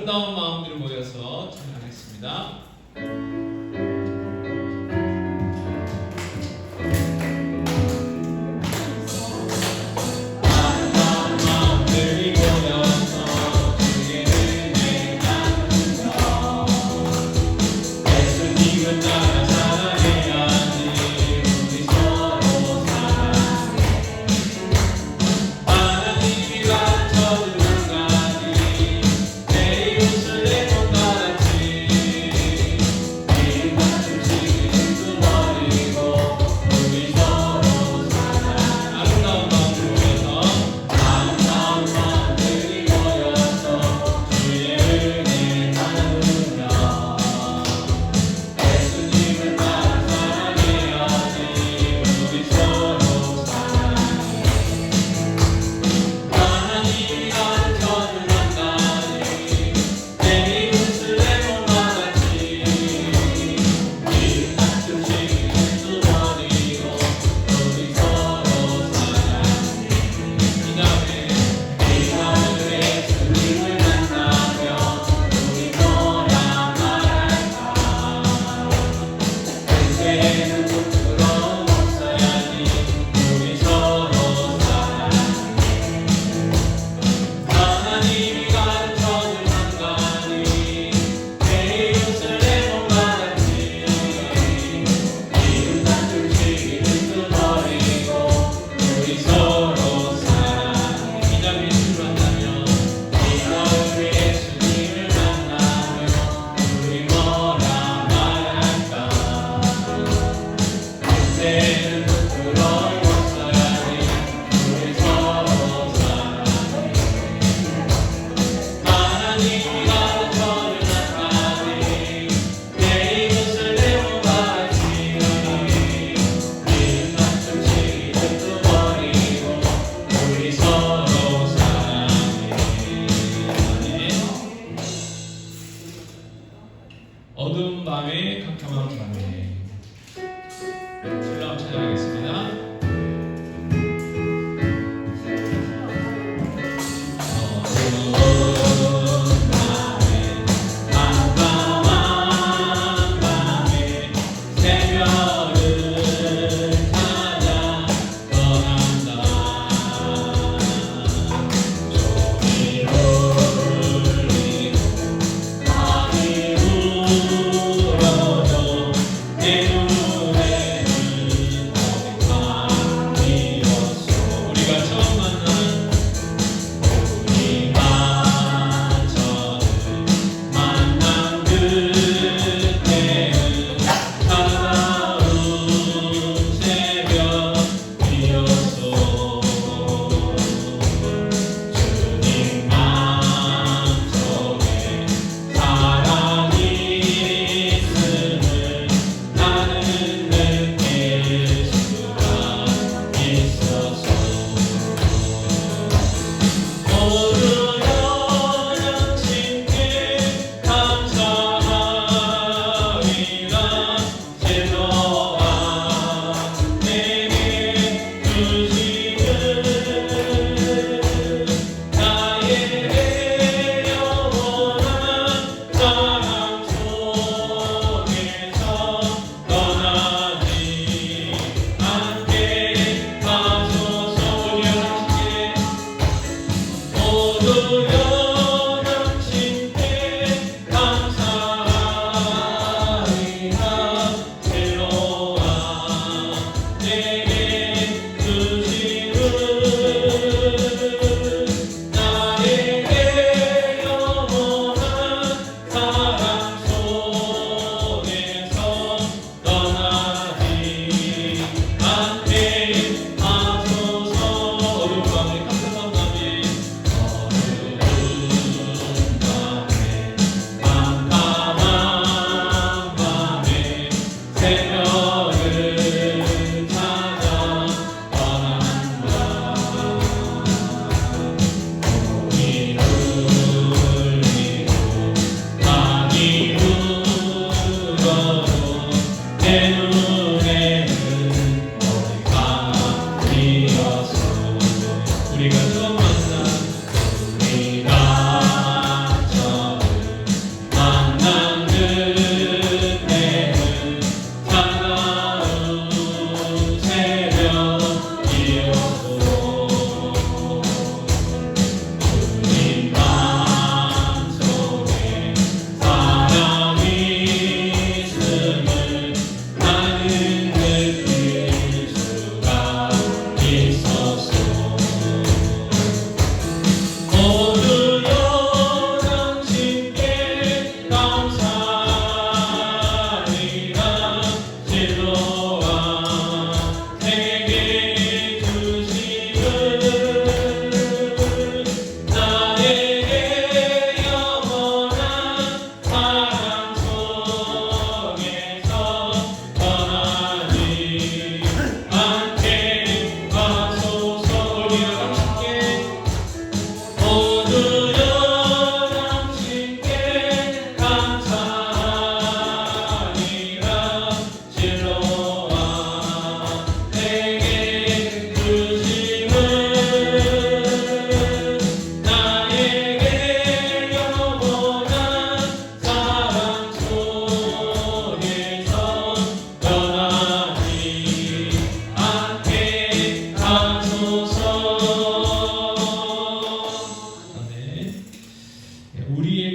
아름다운 마음들을 모여서 찬양하겠습니다. 어두운 밤에 캄캄한 밤에 신랑 찬양하겠습니다.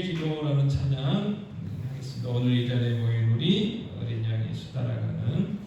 주의 기도라는 찬양 하겠습니다. 오늘 이 자리에 모인 우리 어린 양이 수달아가는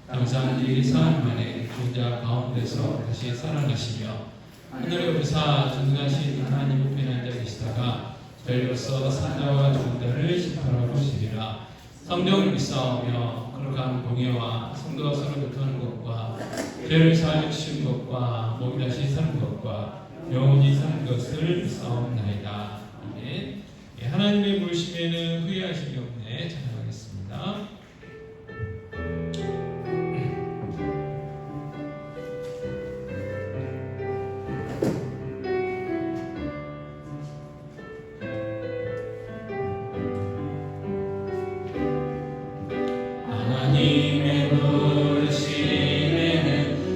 항상 이 삶 안에 그자 가운데서 다시 살아나시며 하늘의 보사 전능하신 하나님 우편에 앉아 계시다가 저희로서 산자와 죽은 자를 심판하러 오시리라. 성령을 믿사오며 거룩한 공예와 성도가 서로 교통하는 것과 죄를 사하여 주신 것과 몸이 다시 사는 것과 영원히 사는 것을 믿사옵나이다. 아멘. 하나님의 부르심에는 후회하심이 없네. 찬양하겠습니다. 하나님의 부르심에는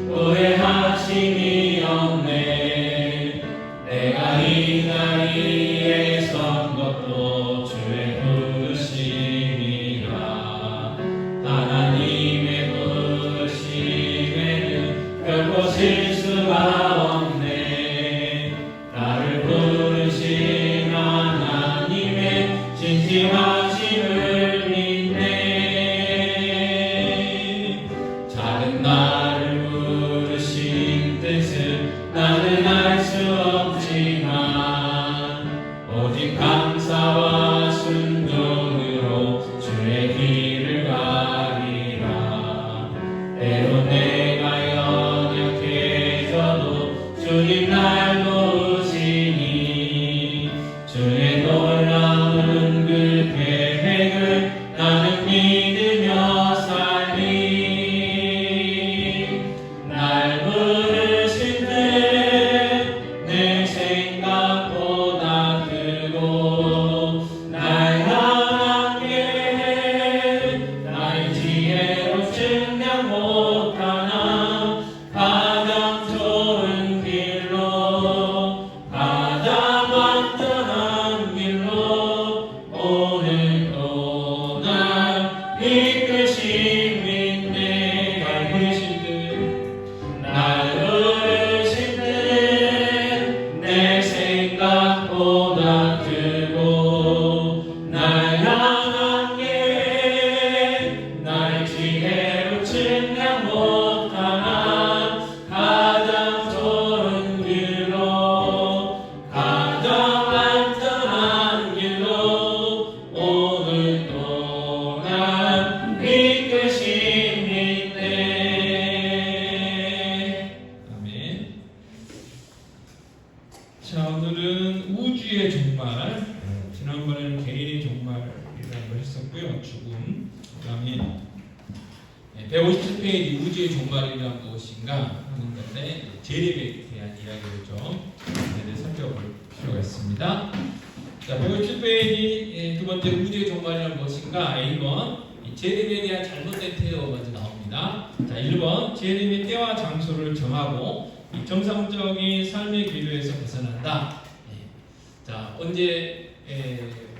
후회하심이 없네. 내가 이 자리에 선 것도 주의 부르심이라. 하나님의 부르심에는 결코 실수가 없네. 나를 부르신 하나님의 진심하심을 믿네. 작은 나를 부르신 뜻은 나는 알 수 없지만 오직 감사와 순종으로 주 날 향한 게 나의 지혜로 측량 못하나 가장 좋은 길로 가장 안전한 길로 오늘 동안 이끄십니다. 아멘. 자, 오늘은 우주의 종말. 지난번에는 개인의 종말이라고 했었고요. 죽음. 그다음에 157페이지 우주의 종말이란 무엇인가 하는 건데 재림에 대한 이야기를 좀 살펴볼 필요가 있습니다. 자, 157페이지 두 번째 우주의 종말이란 무엇인가? 1번 재림에 대한 잘못된 태도가 먼저 나옵니다. 자, 1번 재림의 때와 장소를 정하고 정상적인 삶의 기류에서 벗어난다. 자, 언제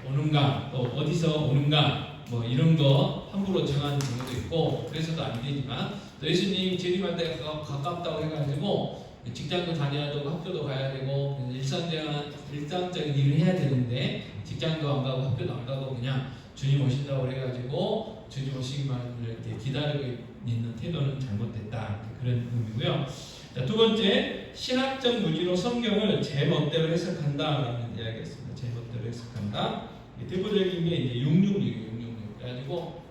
오는가, 또 어디서 오는가, 뭐 이런 거 함부로 정하는 경우도 있고 그래서도 안 되지만 또 예수님 재림할 때가 가깝다고 해가지고 직장도 다녀야 되고 학교도 가야 되고 일상적인 일을 해야 되는데 직장도 안 가고 학교도 안 가고 그냥 주님 오신다고 해가지고 주님 오시기만을 이렇게 기다리고 있는 태도는 잘못됐다, 그런 의미고요. 자, 두 번째, 신학적 무지로 성경을 제 멋대로 해석한다라는 이야기였습니다. 제 멋대로 해석한다. 대표적인 게 이제 666. 그래가지고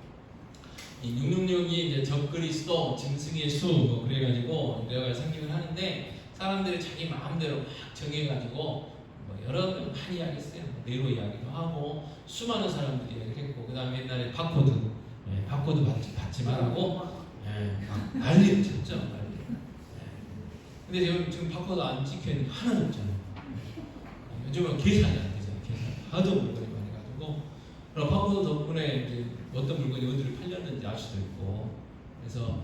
이 666이 이제 적그리스도, 짐승의 수, 뭐 그래가지고 여러 가지 상징을 하는데 사람들이 자기 마음대로 막 정해가지고 뭐 여러 많이 이야기했어요. 네로 이야기도 하고 수많은 사람들이 이야기했고 그 다음에 옛날에 바코드, 바코드 받지 말라고 막 난리를 쳤죠. 난리. 근데 지금 바코드 안 찍혀있는 게 하나도 없잖아요. 요즘은 계산이 안 되잖아요. 계산. 하도 물건이 많아가지고. 그럼 바코드 덕분에 이제 어떤 물건이 어디로 팔렸는지 알 수도 있고, 그래서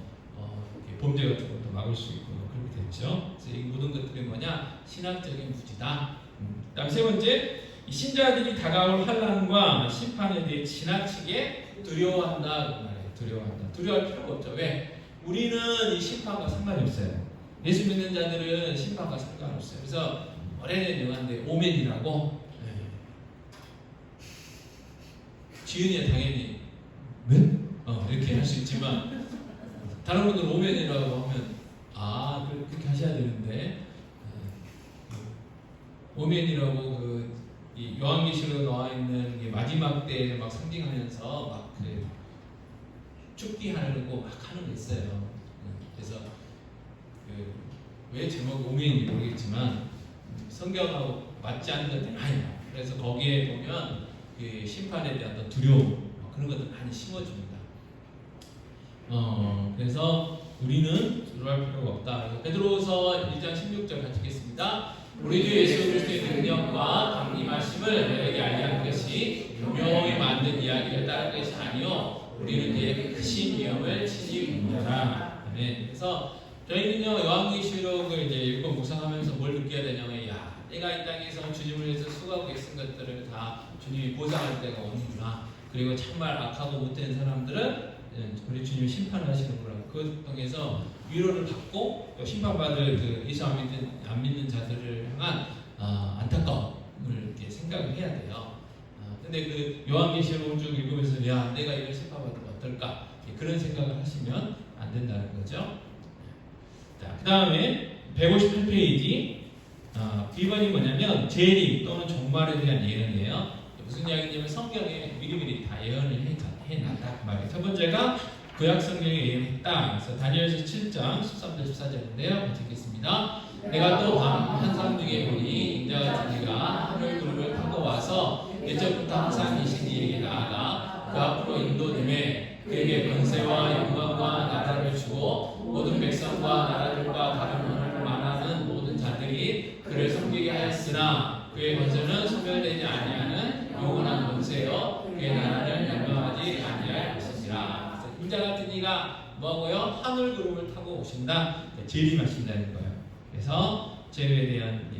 범죄 같은 것도 막을 수 있고 그렇게 됐죠. 그래서 이 모든 것들이 뭐냐? 신학적인 무지다. 그다음 세 번째, 이 신자들이 다가올 환난과 심판에 대해 지나치게 두려워한다. 그 말이에요. 두려워한다. 두려워할 필요가 없죠. 왜? 우리는 이 심판과 상관이 없어요. 예수 믿는 자들은 심판과 상관없어요. 그래서 오래된 영화인데 오맨이라고, 지은이야 당연히 왜? 이렇게 할 수 있지만 다른 분들 오맨이라고 하면 그렇게 하셔야 되는데, 오맨이라고 이 요한계시록에 나와 있는 게 마지막 때를 막 상징하면서 막 축기하려고 막 하는 게 있어요. 그래서 왜 제목이 오맨인지 모르겠지만 성경하고 맞지 않는 것들이 많이 나와요. 그래서 거기에 보면 그 심판에 대한 어떤 두려움, 그런 것들 많이 심어줍니다. 그래서 우리는 두려워할 필요가 없다. 그래서 베드로후서 1장 16절 같이 읽겠습니다. 우리 주 예수 그리스도의 능력과 강림하심을 너에게 알게 한 것이 유명히 만든 이야기를 따른 것이 아니요 우리는 이에 크신 위엄을 친히 인정하라. 그래서 저희는요 요한계시록을 이제 읽고 묵상하면서 뭘 느껴야 되냐면, 내가 이 땅에서 주님을 위해서 수고하고 애쓴 것들을 다 주님이 보상할 때가 오는구나. 그리고 정말 악하고 못된 사람들은 우리 주님이 심판하시는구나. 그것 통해서 위로를 받고 또 심판받을 예수 안 믿는 자들을 향한 안타까움을 이렇게 생각을 해야 돼요. 근데 요한계시록을 쭉 읽으면서 내가 이걸 심판받으면 어떨까? 그런 생각을 하시면 안 된다는 거죠. 자, 그 다음에 158페이지 B번이 뭐냐면 재림 또는 종말에 대한 예언이에요. 무슨 이야기냐면 성경에 미리미리 다 예언을 해놨다 그 말이에요. 첫 번째가 구약 성경에 예언했다. 그래서 다니엘서 7장 13절 14절인데요. 같이 읽겠습니다. 내가 또 환상 중에 보니 인자 같은 이가 하늘 구름을 타고 와서 예전부터 항상 계신 이에게 나아가 그 앞으로 인도됨에 그에게 권세와 영광과 나라를 주고 모든 백성과 나라들과 다른 언어를 말하는 모든 자들이 그를 섬기게 하였으나 그의 권세는 소멸되지 아니하는 영원한 권세요 그의 나라는 멸망하지 아니할 것이니라. 인자 같은 이가 뭐하고요? 하늘 구름을 타고 오신다. 재림하신다는 거예요. 그래서 재림에 대한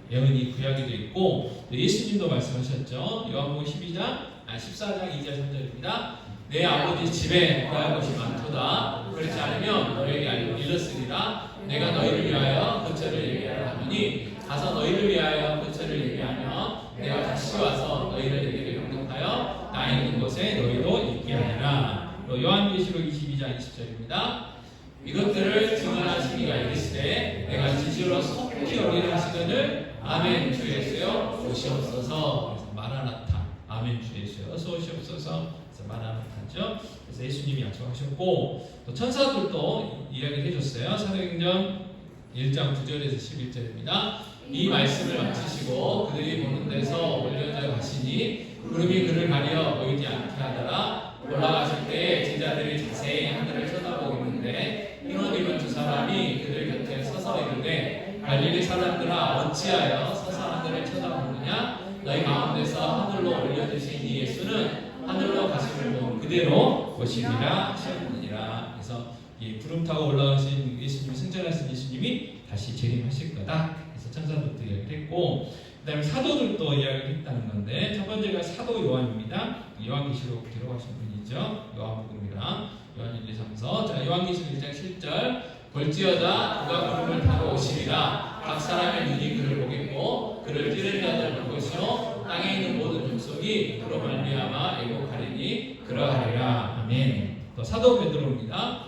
예언이 구약에도 있고 예수님도 말씀하셨죠. 요한복음 14장 2절 3절입니다. 내 아버지 집에 거할 것이 많도다. 그렇지 않으면 너에게 알고 이르으리라. 내가 너희를 위하여 거처를 예비하라 하노니 가서 너희를 위하여 거처를 예비하며 내가 다시 와서 너희를 내게 병력하여 나 있는 곳에 너희도 있게 하리라. 또 요한계시록 22장 20절입니다. 이것들을 증언하신 이가 이르시되 내가 진실로 속히 오리라 하시거늘 아멘 주 예수여 오시옵소서. 그래서 마라나타 아멘 주 예수여 오시옵소서. 그래서 마라나타죠. 그래서 예수님이 약속하셨고 또 천사들도 이야기를 해줬어요. 사도행전 1장 9절에서 11절입니다. 이 말씀을 마치시고 그들이 보는 데서 올려져 가시니 구름이 그를 가려 보이지 않게 하더라. 올라가실 때에 제자들이 자세히 하늘을 쳐다보겠는데 흰옷 입은 두 사람이 그들 곁에 서서 이르되 갈릴리 사람들아 어찌하여 서서 하늘을 쳐다보느냐. 너희 가운데서 하늘로 올려주신 이 예수는 하늘로 가심을 본 그대로 오시리라 하셨느니라. 그래서 이 구름 타고 올라가신 예수님이 승천하신 예수님이 다시 재림하실 거다. 그래서 천사들도 이야기를 했고 그 다음에 사도들도 이야기를 했다는 건데 첫 번째가 사도 요한입니다. 요한계시록 기록하신 분이죠. 요한복음이랑 요한 1, 2, 3서. 자, 요한계시록 1장 7절 볼지어다 그가 구름을 타고 오시리라. 각 사람의 눈이 그를 보겠고 그를 찌른 자들 볼 것이요 땅에 있는 모든 족속이 그로 말미암아 애곡하리니 그러하리라. 아멘. 또 사도 베드로입니다.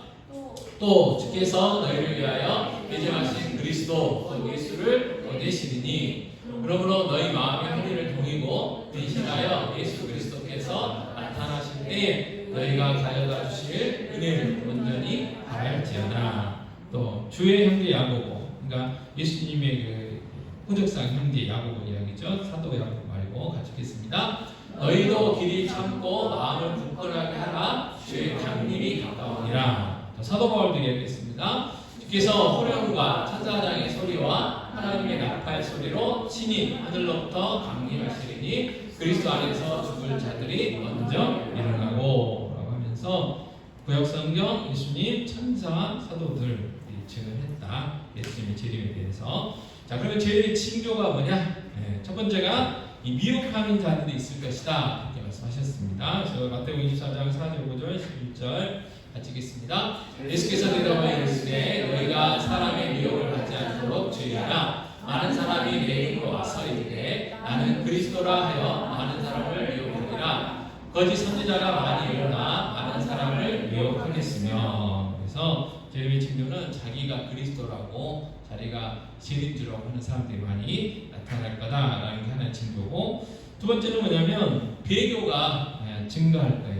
또 주께서 너희를 위하여 예정하신 그리스도 곧 예수를 보내시리니 그러므로 너희 마음의 허리를 동이고 대신하여 예수 그리스도께서 나타나실 때에 너희가 가져다 주실 은혜를 온전히 바랄지어다. 또 주의 형제 야고보, 그러니까 예수님의 그 호적상 형제 야고보 이야기죠. 사도 야고보 말고 같이 읽겠습니다. 너희도 길이 참고 마음을 굳건하게 하라. 주의 강림이 가까우니라. 사도 바울도 이야기했습니다. 주께서 호령과 천사장의 소리와 하나님의 나팔 소리로 친히 하늘로부터 강림하시리니 그리스도 안에서 죽을 자들이 먼저 일어나고 라고 하면서 구약성경 예수님 천사 사도들 증언했다. 예수님의 재림에 대해서. 자, 그러면 재림의 징조가 뭐냐? 첫 번째가 이 미혹하는 자들이 있을 것이다. 이렇게 말씀하셨습니다. 그래서 마태복음 24장 4절 5절 11절 같이 읽겠습니다. 예수께서 대답하여 이르시되 너희가 사람의 미혹을 받지 않도록 주의하라. 많은 사람이 내 이름으로 와서 이르되 나는 그리스도라 하여 많은 사람을 미혹하리라. 거짓 선지자가 많이 일어나 많은 사람을 미혹하겠으며. 그래서 재림의 징조는 자기가 그리스도라고 자기가 진인주라고 하는 사람들이 많이 나타날 거다라는 게 하나의 징조고, 두 번째는 뭐냐면 배교가 증가할 거예요.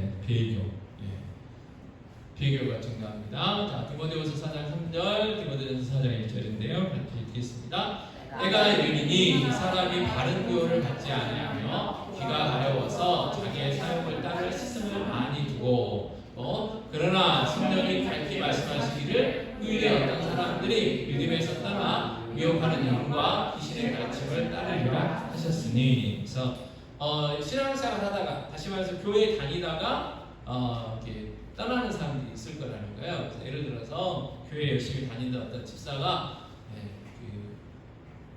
배교가 증가합니다. 자, 디모데후서 4장 3절, 디모데후서 4장 1절인데요. 같이 읽겠습니다. 때가 이르리니 사람이 바른 교훈을 받지 아니하며 귀가 가려워서 자기의 사욕을 따를 스승을 많이 두고 그러나 성령이 밝히 말씀하시기를 후일에 어떤 사람들이 믿음에서 떠나 미혹하는 영과 귀신의 가르침을 따르리라 하셨으니. 그래서 신앙생활 하다가 다시 말해서 교회에 다니다가 이렇게 떠나는 사람들이 있을 거라는 거예요. 그래서 예를 들어서 교회 열심히 다니던 어떤 집사가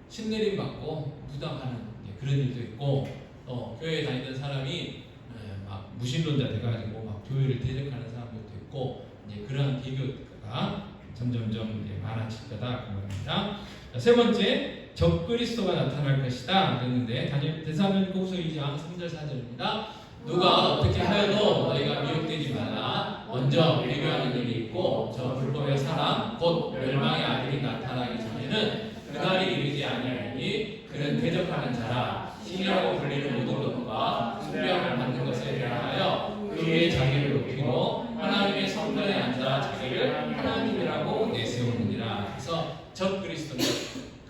신내림 받고 무당하는 그런 일도 있고, 교회에 다니던 사람이 막 무신론자 돼가지고 막 교회를 대적하는 사람들도 있고, 그러한 비교가 점점점 많아질 거다 그 말입니다. 세 번째, 적그리스도가 나타날 것이다 그랬는데 데살로니가후서 2장 3절 4절입니다. 누가 어떻게 하여도 너희가 미혹되지 말라. 먼저 배교하는 일이 있고 저 불법의 사람 곧 멸망의 아들이 나타나기 전에는 그날이 이르지 아니하니 그는 대적하는 자라. 신이라고 불리는 모든 것과 숭배함을 받는 것에 대하여 그의 자기를 높이고 하나님의 성전에 앉아 자기를 하나님이라고 내세우느니라. 그래서 적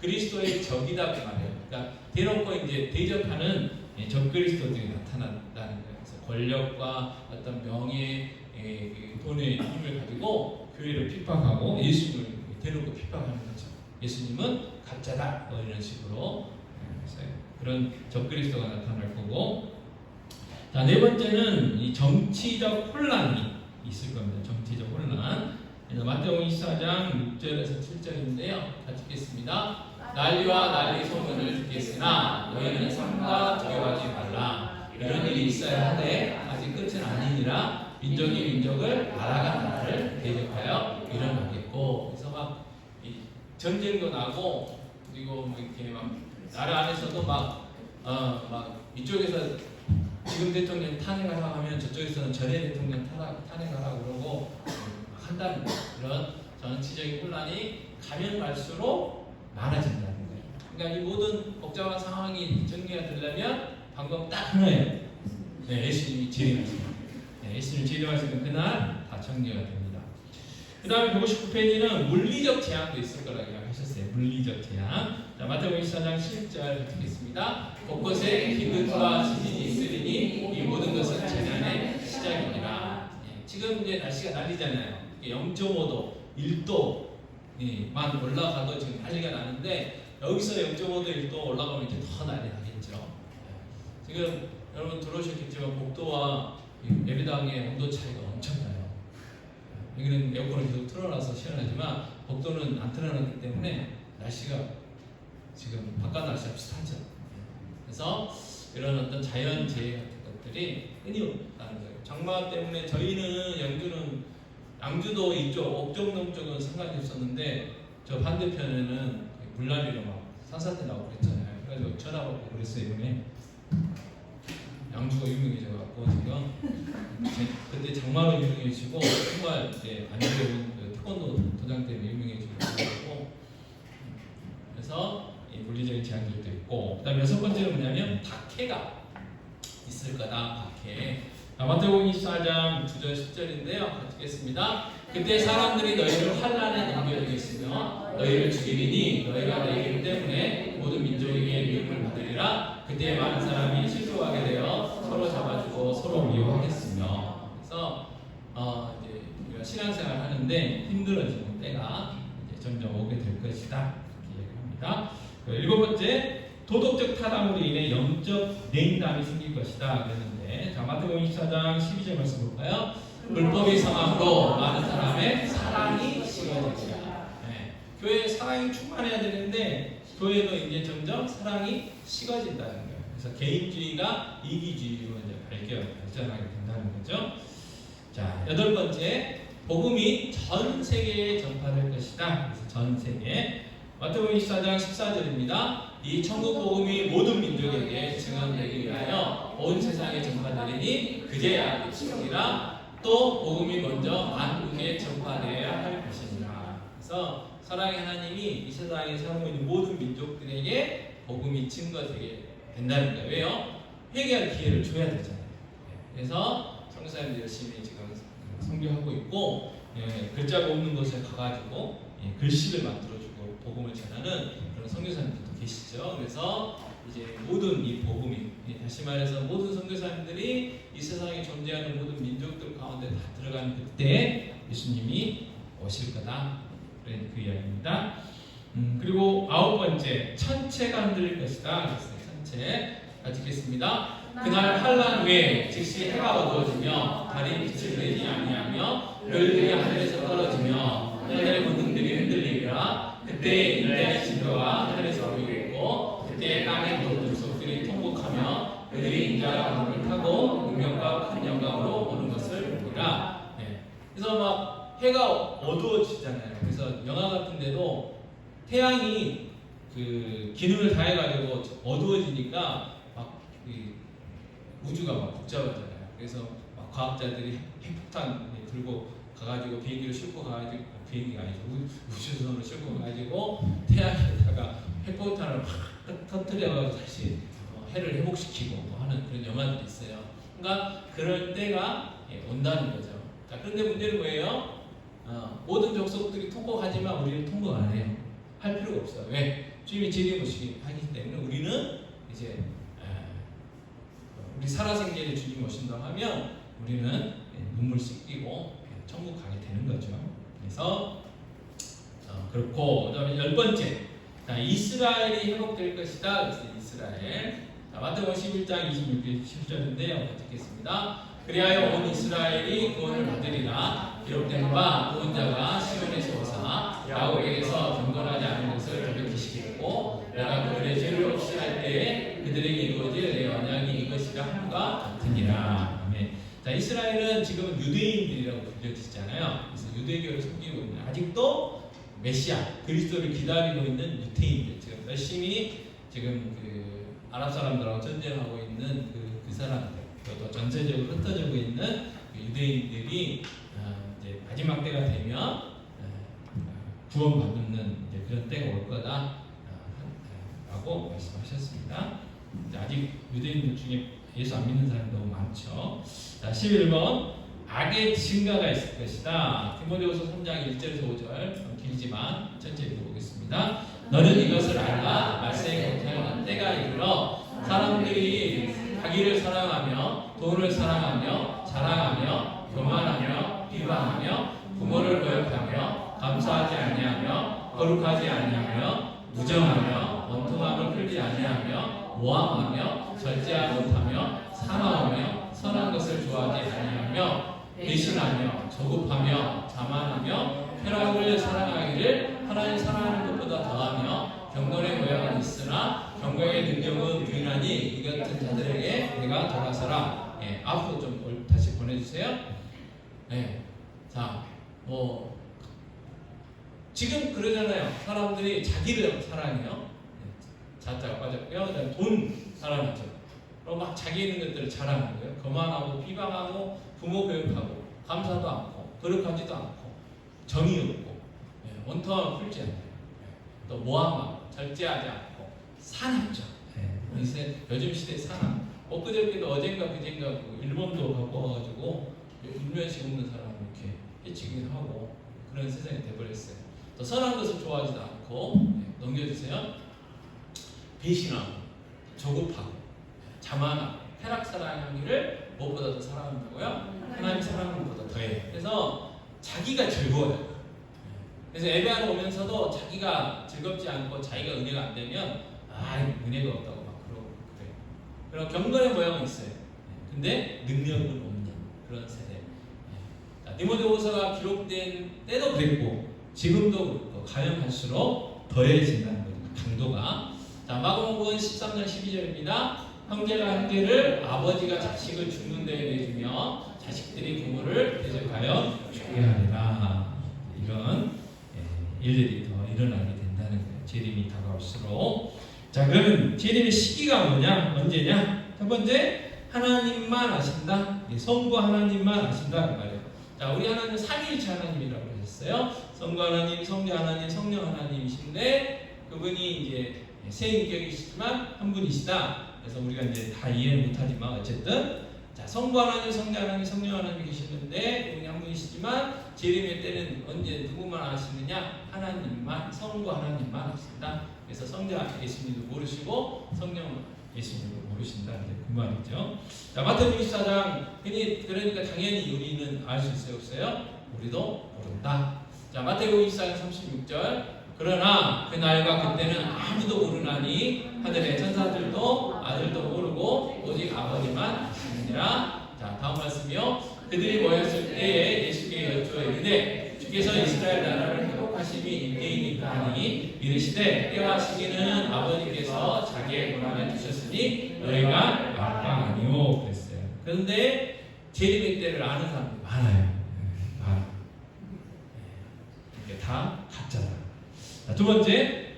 그리스도의 적이다 그 말이에요. 그러니까 대놓고 이제 대적하는 적 그리스도들이 나타난다는 거예요. 그래서 권력과 어떤 명예, 돈의 힘을 가지고 교회를 핍박하고 예수님을 대놓고 핍박하는 거죠. 예수님은 가짜다 이런 식으로 그런 적 그리스도가 나타날 거고, 자, 네 번째는 이 정치적 혼란이 있을 겁니다. 정치적 혼란. 마태복음 24장 6절에서 7절인데요. 같이 읽겠습니다. 난리와 난리 소문을 듣겠으나 너희는 삼가 두려워하지 말라. 이런 일이 있어야 하되 아직 끝은 아니니라. 민족이 민족을 나라가 나라를 대적하여 일어나겠고. 그래서 막 전쟁도 나고, 그리고 뭐 이렇게 막 나라 안에서도 막 이쪽에서 지금 대통령 탄핵하라고 하면 저쪽에서는 전에 대통령 탄핵하라고 그러고 한다는 그런 정치적인 혼란이 가면 갈수록 많아진다는 거예요. 그러니까 이 모든 복잡한 상황이 정리가 되려면 방법 딱 하나예요. 네, 예수님이 재림하시면. 네, 예수님이 재림하시면 그날 다 정리가 됩니다. 그 다음에 159페이지는 물리적 재앙도 있을 거라고 하셨어요. 물리적 재앙. 자, 마태복음 24장 10절 듣겠습니다. 곳곳에 기근과 지진이 있으리니 이 모든 것은 재난의 시작이니라. 예, 지금 이제 날씨가 난리잖아요. 0.5도, 1도만 올라가도 지금 난리가 나는데 여기서 0.5도, 1도 올라가면 이제 더 난리 나겠죠. 예, 지금 여러분 들어오셨겠지만 복도와 예배당의 온도 차이가 엄청나요. 여기는 에어컨을 계속 틀어놔서 시원하지만 복도는 안 틀어놨기 때문에 날씨가 지금 바깥 날씨와 비슷하죠. 그래서 이런 어떤 자연재해 같은 것들이 끊임없다는 거예요. 장마 때문에 저희는 양주도 이쪽 옥정동 쪽은 상관이 없었는데 저 반대편에는 물난리로 막 산사태 나오고 그랬잖아요. 그래가지고 전화 받고 그랬어요. 이번에 양주가 유명해져갖고 지금 그때 장마로 유명해지고 정말 이제 안주해온 그 태권도 도장 때문에 유명해지고 그래서 이 물리적인 제한들도 있고 그다음에 6번째는 뭐냐면 박해가 있을 거다. 박해. 마태복음 24장 9절 10절인데요. 듣겠습니다. 그때 사람들이 너희를 환난에 넘겨주겠으며 너희를 죽이리니 너희가 내 이름 때문에 모든 민족에게 미움을 받으리라. 그때 많은 사람이 실족하게 되어 서로 잡아주고 서로 미워하겠으며. 그래서 이제 우리가 신앙생활 하는데 힘들어지는 때가 이제 점점 오게 될 것이다. 이렇게 얘기합니다. 7번째, 도덕적 타락으로 인해 영적 냉담이 생길 것이다. 그랬는데, 자, 마태복음 24장 12절 말씀 볼까요? 불법이 성함으로 많은 사람의 사랑이 식어지리라. 네. 교회에 사랑이 충만해야 되는데 교회도 이제 점점 사랑이 식어진다는 거예요. 그래서 개인주의가 이기주의로 이제 발전하게 된다는 거죠. 자, 8번째, 복음이 전 세계에 전파될 것이다. 그래서 전 세계. 마태복음 24장 14절입니다. 이 천국 복음이 모든 민족에게 증언되기 위하여 온 세상에 전파되리니 그제야 끝이니라. 또 복음이 먼저 만국에 전파되어야 할 것입니다. 그래서 사랑의 하나님이 이 세상에 살고 있는 모든 민족들에게 복음이 증거되게 된다는 거예요. 왜요? 회개할 기회를 줘야 되잖아요. 그래서 선교사님들 열심히 지금 선교하고 있고 글자가 없는 곳에 가가지고 글씨를 만들어주고 복음을 전하는 그런 선교사님들도 계시죠. 그래서 이제 모든 이 복음이 다시 말해서 모든 선교사님들이 이 세상에 존재하는 모든 민족들 가운데 다 들어가는 그때 예수님이 오실 거다. 그 이야기입니다. 그리고 9번째, 천체가 흔들릴 것이다. 그랬어요. 천체. 같이 읽겠습니다. 그날 환란 후에 즉시 해가 어두워지며 달이 빛을 내지 아니하며 별들이 하늘에서 떨어지며 하늘의 문등들이 흔들리리라. 그때 인간의 진도가 하늘에서 보이고 그때 땅의 모든 족속들이 통곡하며 그들이 인자가 구름을 타고 운명과 큰 영광으로 오는 것을 보리라. 네. 그래서 막 해가 어두워지잖아요. 그래서 영화 같은데도 태양이 그 기능을 다해가지고 어두워지니까 막 우주가 막 복잡하잖아요. 그래서 막 과학자들이 핵폭탄 들고 가가지고 비행기를 싣고 가가지고 비행기가 아니죠. 우주선으로 싣고 가가지고 태양에다가 핵폭탄을 확 터뜨려가지고 다시 해를 회복시키고 뭐 하는 그런 영화들이 있어요. 그러니까 그럴 때가 온다는 거죠. 자, 그런데 문제는 뭐예요? 모든 족속들이 통곡하지만 우리는 통곡 안 해요. 할 필요가 없어요. 왜? 주님이 재림오시기 하기 때문에 우리는 이제 우리 살아생전에 주님 오신다고 하면 우리는 눈물 씻기고 천국 가게 되는 거죠. 그래서 그렇고 그다음에 10번째, 이스라엘이 회복될 것이다. 그래서 이스라엘. 마태복음 11장 26절 10절인데요. 듣겠습니다. 그리하여 온 이스라엘이 구원을 받으리라. 기록된 바 구원 자가 시온에서 오사 야곱에게서 경건하지 않은 것을 돌이키시겠고 내가 그들의 죄를 없이 할 때에 그들에게 이루어질 내 언약이 이것이라 함과 같으니라. 아멘. 자, 이스라엘은 지금 유대인들이라고 불려지잖아요. 그래서 유대교를 섬기고 있는 아직도 메시아 그리스도를 기다리고 있는 유대인들, 지금 열심히 지금 그 아랍 사람들하고 전쟁하고 있는 그 사람들, 또 전세적으로 흩어지고 있는 유대인들이 이제 마지막 때가 되면 구원받는 이제 그런 때가 올 거다 라고 말씀하셨습니다. 아직 유대인들 중에 예수 안 믿는 사람이 너무 많죠. 자, 11번 악의 증가가 있을 것이다. 디모데후서 3장 1절에서 5절 길지만 천천히 읽어보겠습니다. 너는 이것을 알라. 말세에 고통하는 때가 이르러 사람들이 자기를 사랑하며 돈을 사랑하며 자랑하며 교만하며 비방하며 부모를 거역하며 감사하지 아니하며 거룩하지 아니하며 무정하며 원통함을 풀지 아니하며 모함하며 절제하지 못하며 사나우며 선한 것을 좋아하지 아니하며 배신하며 저급하며 자만하며 쾌락을 사랑하기를 하나님 사랑하는 것보다 더하며 경건의 모양은 있으나 경건의 능력은 부인하니 이 같은 자들에게 내가 돌아서라. 앞으로 좀 다시 보내주세요. 자, 지금 그러잖아요. 사람들이 자기를 사랑해요. 자자가 빠졌고요. 그다음에 돈 사랑하죠. 그럼 막 자기 있는 것들을 자랑하는 거예요. 거만하고 비방하고 부모 교육하고 감사도 않고 거룩하지도 않고 정의 없고 원통함을 풀지 않아요. 또 모함하고 절제하지 않고 사납죠. 요즘 시대 사납. 엊그저께도 어젠가 그젠가 일본도 가봐가지고 울면식 없는 사람을 이렇게 해치기도 하고 그런 세상이 돼버렸어요. 또 선한 것을 좋아하지도 않고 넘겨주세요. 배신하고 조급하고 자만하고 쾌락 사랑하기를 무엇보다 더 사랑한다고요? 하나님 사랑하는 것보다 더해요. 그래서 자기가 즐거워요. 그래서 예배하러 오면서도 자기가 즐겁지 않고 자기가 은혜가 안 되면 은혜가 없다고 막 그러고 그래요. 그럼 경건의 모양은 있어요. 근데 능력은 없는 그런 세대. 디모데후서가 기록된 때도 그랬고 지금도 그렇고 가면 갈수록 더해진다는 거죠. 강도가. 자, 마가복음 13장 12절입니다. 형제가 형제를 아버지가 자식을 죽는 데에 내주며 자식들이 부모를 대적하여 죽게 하리라. 이런 일들이 더 일어나게 된다는 거예요. 재림이 다가올수록. 자, 그러면 재림의 시기가 뭐냐? 언제냐? 첫 번째, 하나님만 아신다. 성부 하나님만 아신다 그 말이에요. 자, 우리 하나님은 삼위일체 하나님이라고 하셨어요. 성부 하나님, 성자 하나님, 성령 하나님이신데 그분이 이제 세 인격이시지만 한 분이시다. 그래서 우리가 이제 다 이해는 못하지만 어쨌든 자, 성부 하나님, 성자 하나님, 성령 하나님이 계시는데 그분이 한 분이시지만 재림의 때는 언제 누구만 아시느냐? 하나님만, 성부 하나님만 아신다. 그래서 성자 예수님도 모르시고 성령 예수님도 모르신다는 그 말이죠. 자, 마태복음 24장 그러니까 당연히 우리는 알 수 있어요, 없어요? 우리도 모른다. 자, 마태복음 24장 36절. 그러나 그 날과 그때는 아무도 모르나니 하늘의 천사들도 아들도 모르고 오직 아버지만 아시느니라. 자, 다음 말씀이요. 그들이 모였을 때에 예수께 여쭈어 이르되 주께서 이스라엘 나라를 회복하심이 인대이니까 하니 이르시되 때와 시기는 아버지께서 자기의 권한에 두셨으니 너희가 막방 아니오 그랬어요. 그런데 재림의 때를 아는 사람들이 많아요. 이게 다 가짜다. 두 번째,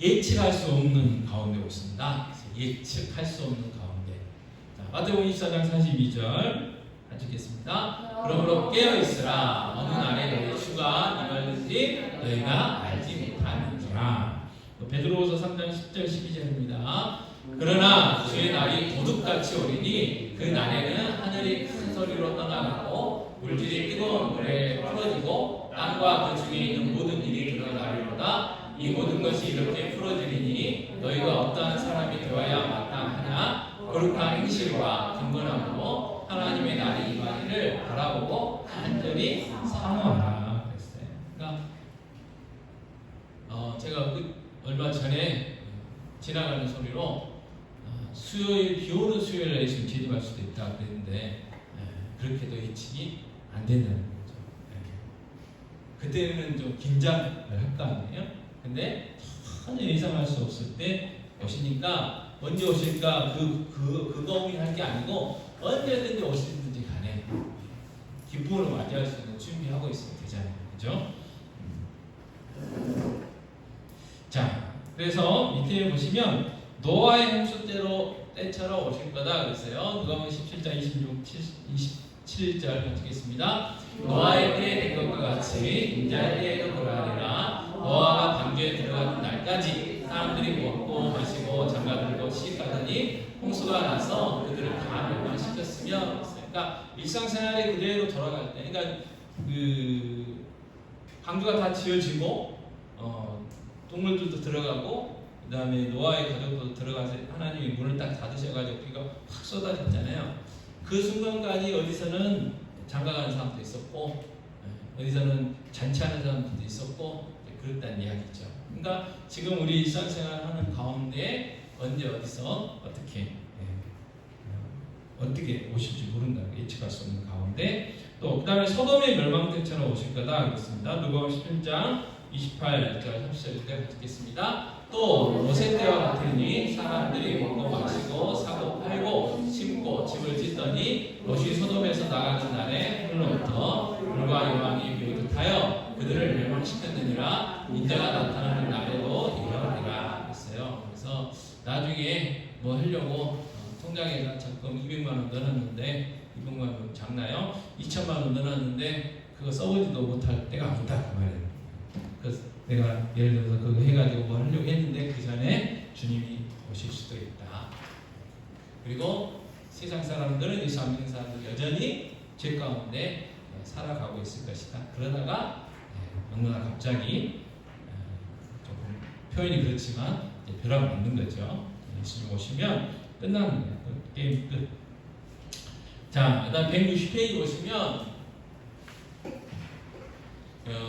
예측할 수 없는 가운데 있습니다. 예측할 수 없는 가운데. 자, 마태복음 24장 42절 같이 읽겠습니다. 그러므로 깨어있으라. 어느 날에 너희 주가 임하는지 너희가 알지 못하느니라. 베드로후서 3장 10절 12절입니다. 그러나 주의 날이 도둑같이 오리니 그 날에는 하늘이 큰 소리로 떠나가고 물질이 뜨거운 물에 풀어지고 땅과 그 중에 있는 모든 일이 드러나리로다. 이 모든 것이 이렇게 풀어지리니 너희가 어떠한 사람이 되어야 마땅하냐? 거룩한 행실과 경건함으로 하나님의 날이 임하기를 바라보고 간절히 사모하라 그랬어요. 그러니까 제가 얼마 전에 지나가는 소리로 수요일 비 오는 수요일에 예수님 재림할 수도 있다 그랬는데 그렇게도 예측이 안 된다는 거죠. 그때는 좀 긴장을 할 거 아니에요. 근데 전혀 예상할 수 없을 때 오시니까 언제 오실까 그 고민할 게 아니고 언제든지 오시든지 간에 기쁨으로 맞이할 수 있는 준비하고 있으면 되잖아요. 그죠? 자, 그래서 밑에 보시면 노아의 홍수 때로 때처럼 오실 거다 그랬어요. 누가복음 17장 27절 읽겠습니다. 노아의 때에 된 것과 같이 인자의 때에도 그러하리라. 노아가 방주에 들어가는 날까지 사람들이 먹고 마시고 장가들고 시집가더니 홍수가 나서 그들을 다 멸망시켰으며, 그러니까 일상생활이 그대로 돌아갈 때, 그러니까 그 방주가 다 지어지고 동물들도 들어가고 그 다음에 노아의 가족도 들어가서 하나님이 문을 딱 닫으셔가지고 비가 확 쏟아졌잖아요. 그 순간까지 어디서는 장가가는 사람도 있었고 어디서는 잔치하는 사람들도 있었고 그랬다는 이야기죠. 그러니까 지금 우리 일상생활하는 가운데 언제 어디서 어떻게 오실지 모른다, 예측할 수 없는 가운데, 또 그 다음에 소돔의 멸망 때처럼 오실 거다 그랬습니다. 누가복음 17장 28절 30절 때 듣겠습니다. 또 롯의 때와 같으니 사람들이 먹고 마시고 사고 팔고 심고 집을 짓더니 롯이 소돔에서 나가는 날에 흘러부터 불과 여왕이 비롯하여 그들을 멸망시켰느니라. 인자가 나타나는 날에도 이러하리라 했어요. 그래서 나중에 뭐 하려고 통장에다 적금 200만 원 넣어놨는데 200만 원 작나요? 2천만 원 넣어놨는데 그거 써보지도 못할 때가 아니다 그 말이에요. 그래서 내가 예를 들어서 그거 해가지고 뭐 하려고 했는데 그 전에 주님이 오실 수도 있다. 그리고 세상 사람들은 예수 안 믿는 사람들 여전히 죄 가운데 살아가고 있을 것이다. 그러다가 너무나 갑자기 조금 표현이 그렇지만 벼락 맞는 거죠. 예수님 오시면 끝나는 거예요. 게임 끝. 자, 그 다음 160페이지 보시면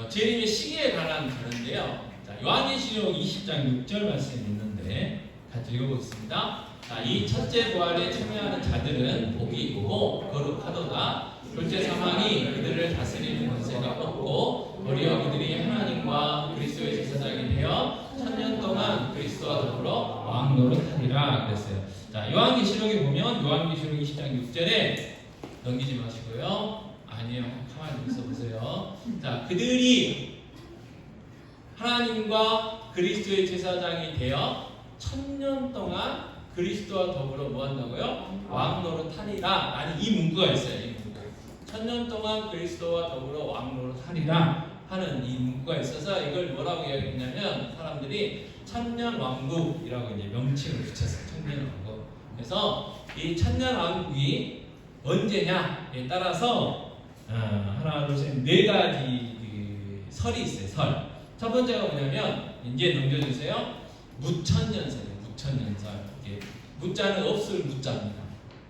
재림의 시기에 관한 다른데요. 자, 요한계시록 20장 6절 말씀이 있는데 같이 읽어보겠습니다. 자, 이 첫째 부활에 참여하는 자들은 복이 있고 거룩하도다. 둘째 사망이 그들을 다스리는 권세가 없고 도리어 그들이 하나님과 그리스도의 제사장이 되어 1000년 동안 그리스도와 더불어 왕 노릇하리라 그랬어요. 자, 요한계시록에 보면 요한계시록 20장 6절에 넘기지 마시고요. 아니요, 가만히 있어 보세요. 자, 그들이 하나님과 그리스도의 제사장이 되어 1000년 동안 그리스도와 더불어 뭐 한다고요? 왕 노릇하리라. 아니, 이 문구가 있어요. 이 문구. 1000년 동안 그리스도와 더불어 왕 노릇하리라 하는 이 문구가 있어서 이걸 뭐라고 이야기했냐면 사람들이 천년 왕국이라고 이제 명칭을 붙였어요. 천년 왕국. 그래서 이 천년 왕국이 언제냐에 따라서 하나, 둘, 셋, 네 가지 그 설이 있어요. 설. 첫 번째가 뭐냐면 이제 넘겨주세요. 무천년설이에요. 무천년설. 이게 무자는 없을 무자입니다.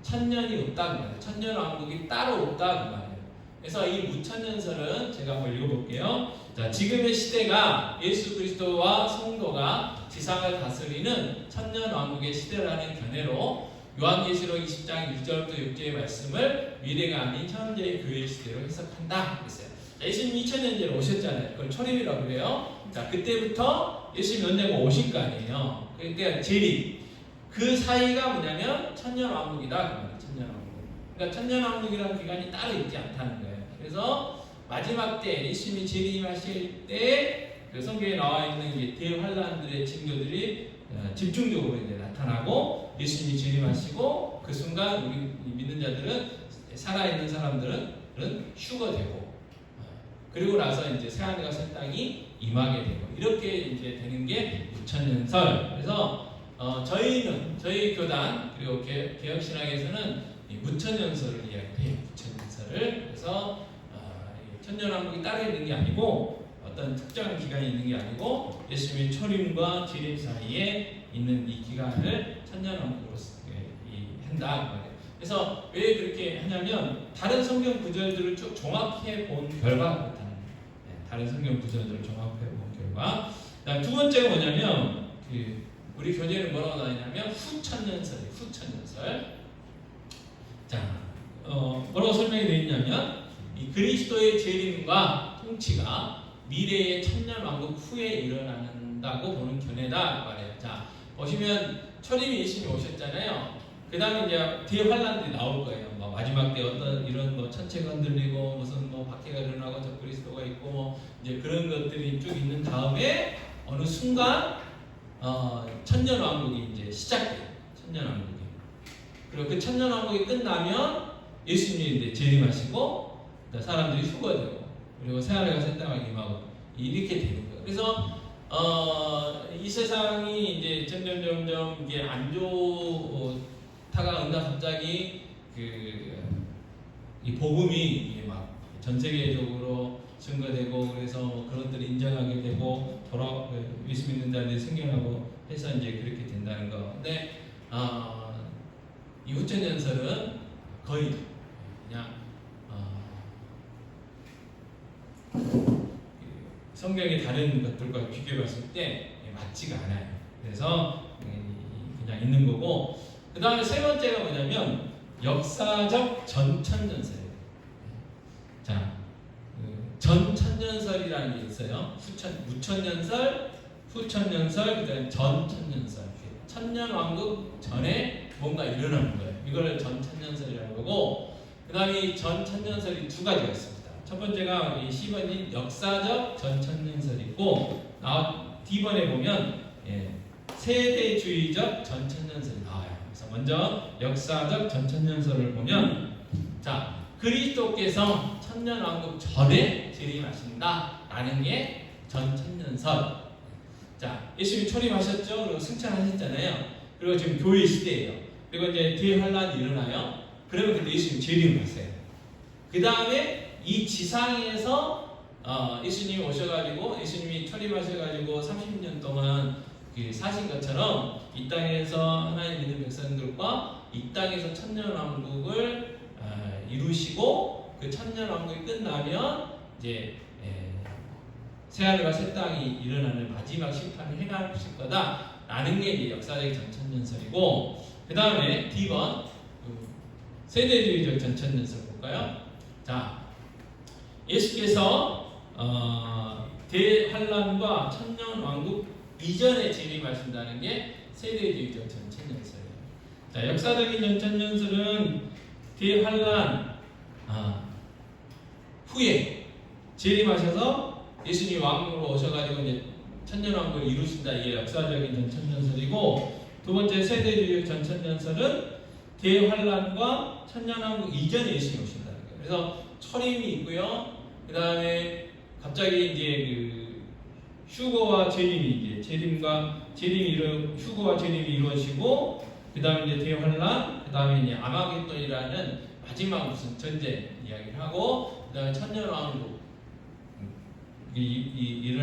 천년이 없다 그 말이에요. 천년 왕국이 따로 없다 그 말이에요. 그래서 이 무천년설은 제가 한번 읽어볼게요. 자, 지금의 시대가 예수 그리스도와 성도가 지상을 다스리는 천년 왕국의 시대라는 견해로 요한계시록 20장 1절부터 6절의 말씀을 미래가 아닌 현재의 교회 시대로 해석한다 그랬어요. 자, 예수님 2000년 전에 오셨잖아요. 그걸 초림이라고 그래요. 자, 그때부터 예수님 몇 년고 오실 거 아니에요. 그러니까 재림. 그 사이가 뭐냐면 천년 왕국이다 그 말이에요. 천년 왕국. 그러니까 천년 왕국이라는 기간이 따로 있지 않다는 거예요. 그래서 마지막 때 예수님이 재림하실 때 그 성경에 나와 있는 이제 대환란들의 징조들이 집중적으로 이제 나타나고 예수님이 재림하시고 그 순간 우리 믿는 자들은 살아있는 사람들은 휴거되고 그리고 나서 이제 새하늘과 새 땅이 임하게 되고 이렇게 이제 되는 게 무천년설. 그래서 저희는 저희 교단 그리고 개혁신학에서는 무천년설을 이야기해요. 무천년설을. 그래서 천년왕국이 따로 있는 게 아니고 어떤 특정한 기간이 있는 게 아니고 예수님의 초림과 재림 사이에 있는 이 기간을 천년왕국으로 한다 그 말이에요. 그래서 왜 그렇게 하냐면 다른 성경 구절들을 쭉 종합해 본 결과 그렇다는 거예요. 다른 성경 구절들을 종합해 본 결과. 두 번째가 뭐냐면 우리 교재는 뭐라고 나왔냐면 후천년설이에요. 후천년설. 자, 뭐라고 설명이 되어 있냐면 이 그리스도의 재림과 통치가 미래의 천년 왕국 후에 일어난다고 보는 견해다 말이에요. 자, 보시면 초림이 예수님이 오셨잖아요. 그 다음에 이제 뒤에 환란들이 나올 거예요. 뭐 마지막 때 어떤 이런 뭐 천체가 흔들리고 무슨 뭐 박해가 일어나고 저 그리스도가 있고 뭐 이제 그런 것들이 쭉 있는 다음에 어느 순간 천년 왕국이 이제 시작돼요. 천년 왕국이. 그리고 그 천년왕국이 끝나면 예수님이 이제 재림하시고 사람들이 휴거되고 그리고 새하늘과 새 땅을 임하고 이렇게 되는 거예요. 그래서 이 세상이 이제 점점 이게 안 좋다가 갑자기 이 복음이 막 전 세계적으로 증거되고 그래서 뭐 그런들을 인정하게 되고 예수 믿는 자들이 생겨나고 해서 이제 그렇게 된다는 거. 근데 이 후천연설은 거의 그냥 성경의 다른 것들과 비교해 봤을 때 맞지가 않아요. 그래서 그냥 있는 거고, 그 다음에 세 번째가 뭐냐면 역사적 전천년설이에요. 자, 전천년설이라는 게 있어요. 무천년설, 후천년설, 그 다음에 전천년설. 천년왕국 전에 뭔가 일어나는 거예요. 이걸 전천년설이라는 거고, 그 다음에 이 전천년설이 두 가지가 있습니다. 첫 번째가 이 C번인 역사적 전천년설이 있고, D번에 보면 세대주의적 전천년설이 나와요. 그래서 먼저 역사적 전천년설을 보면, 자, 그리스도께서 천년왕국 전에 재림하신다라는 게 전천년설. 자, 예수님이 초림하셨죠? 그리고 승천하셨잖아요. 그리고 지금 교회 시대예요. 그리고 이제 대환란이 일어나요. 그러면 그때 예수님 재림하세요. 그 다음에 이 지상에서 예수님이 오셔가지고 예수님이 초림하셔가지고 30년 동안 사신 것처럼 이 땅에서 하나님 믿는 백성들과 이 땅에서 천년왕국을 이루시고 그 천년왕국이 끝나면 이제 새하늘과 새 땅이 일어나는 마지막 심판을 행하실 거다라는 게 이제 역사적 전천년설이고, 그 다음에 D번 세대주의적 전천년설 볼까요? 자, 예수께서 대환란과 천년왕국 이전에 재림하신다는 게 세대주의적 전천년설이에요. 자, 역사적인 전천년설은 대환란 후에 재림하셔서 예수님이 왕으로 오셔가지고 이제 천년왕국을 이루신다. 이게 역사적인 전천년설이고, 두 번째 세대주의적 전천년설은 대환란과 천년왕국 이전에 예수님이 오신다는 거예요. 그래서 초림이 있고요. 그 다음에 갑자기 이제 휴거와 재림이 이제 휴거와 재림이 이루어지고, 그 다음에 이제 대환란, 그 다음에 이제 아마겟돈이라는 마지막 무슨 전쟁 이야기를 하고, 그 다음에 천년왕국 이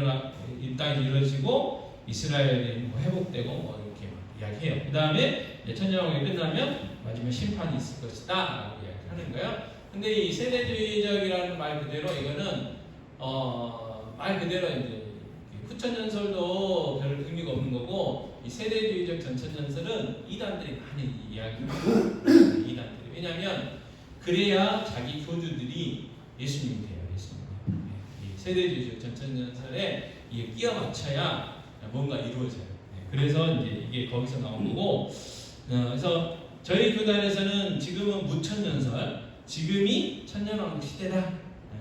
땅이 이루어지고 이스라엘이 회복되고 뭐 이렇게 이야기해요. 그 다음에 천년왕국이 끝나면 마지막 심판이 있을 것이다 라고 이야기하는 거예요. 근데 이 세대주의적이라는 말 그대로 이거는 말 그대로 이제 후천연설도 별 의미가 없는 거고, 이 세대주의적 전천연설은 이단들이 많이 이야기해요. 이단들이. 왜냐하면 그래야 자기 교주들이 예수님이 돼요. 예수님. 이 세대주의적 전천연설에 이게 끼워 맞춰야 뭔가 이루어져요. 그래서 이제 이게 거기서 나온 거고, 그래서 저희 교단에서는 지금은 무천연설, 지금이 천년왕국 시대다.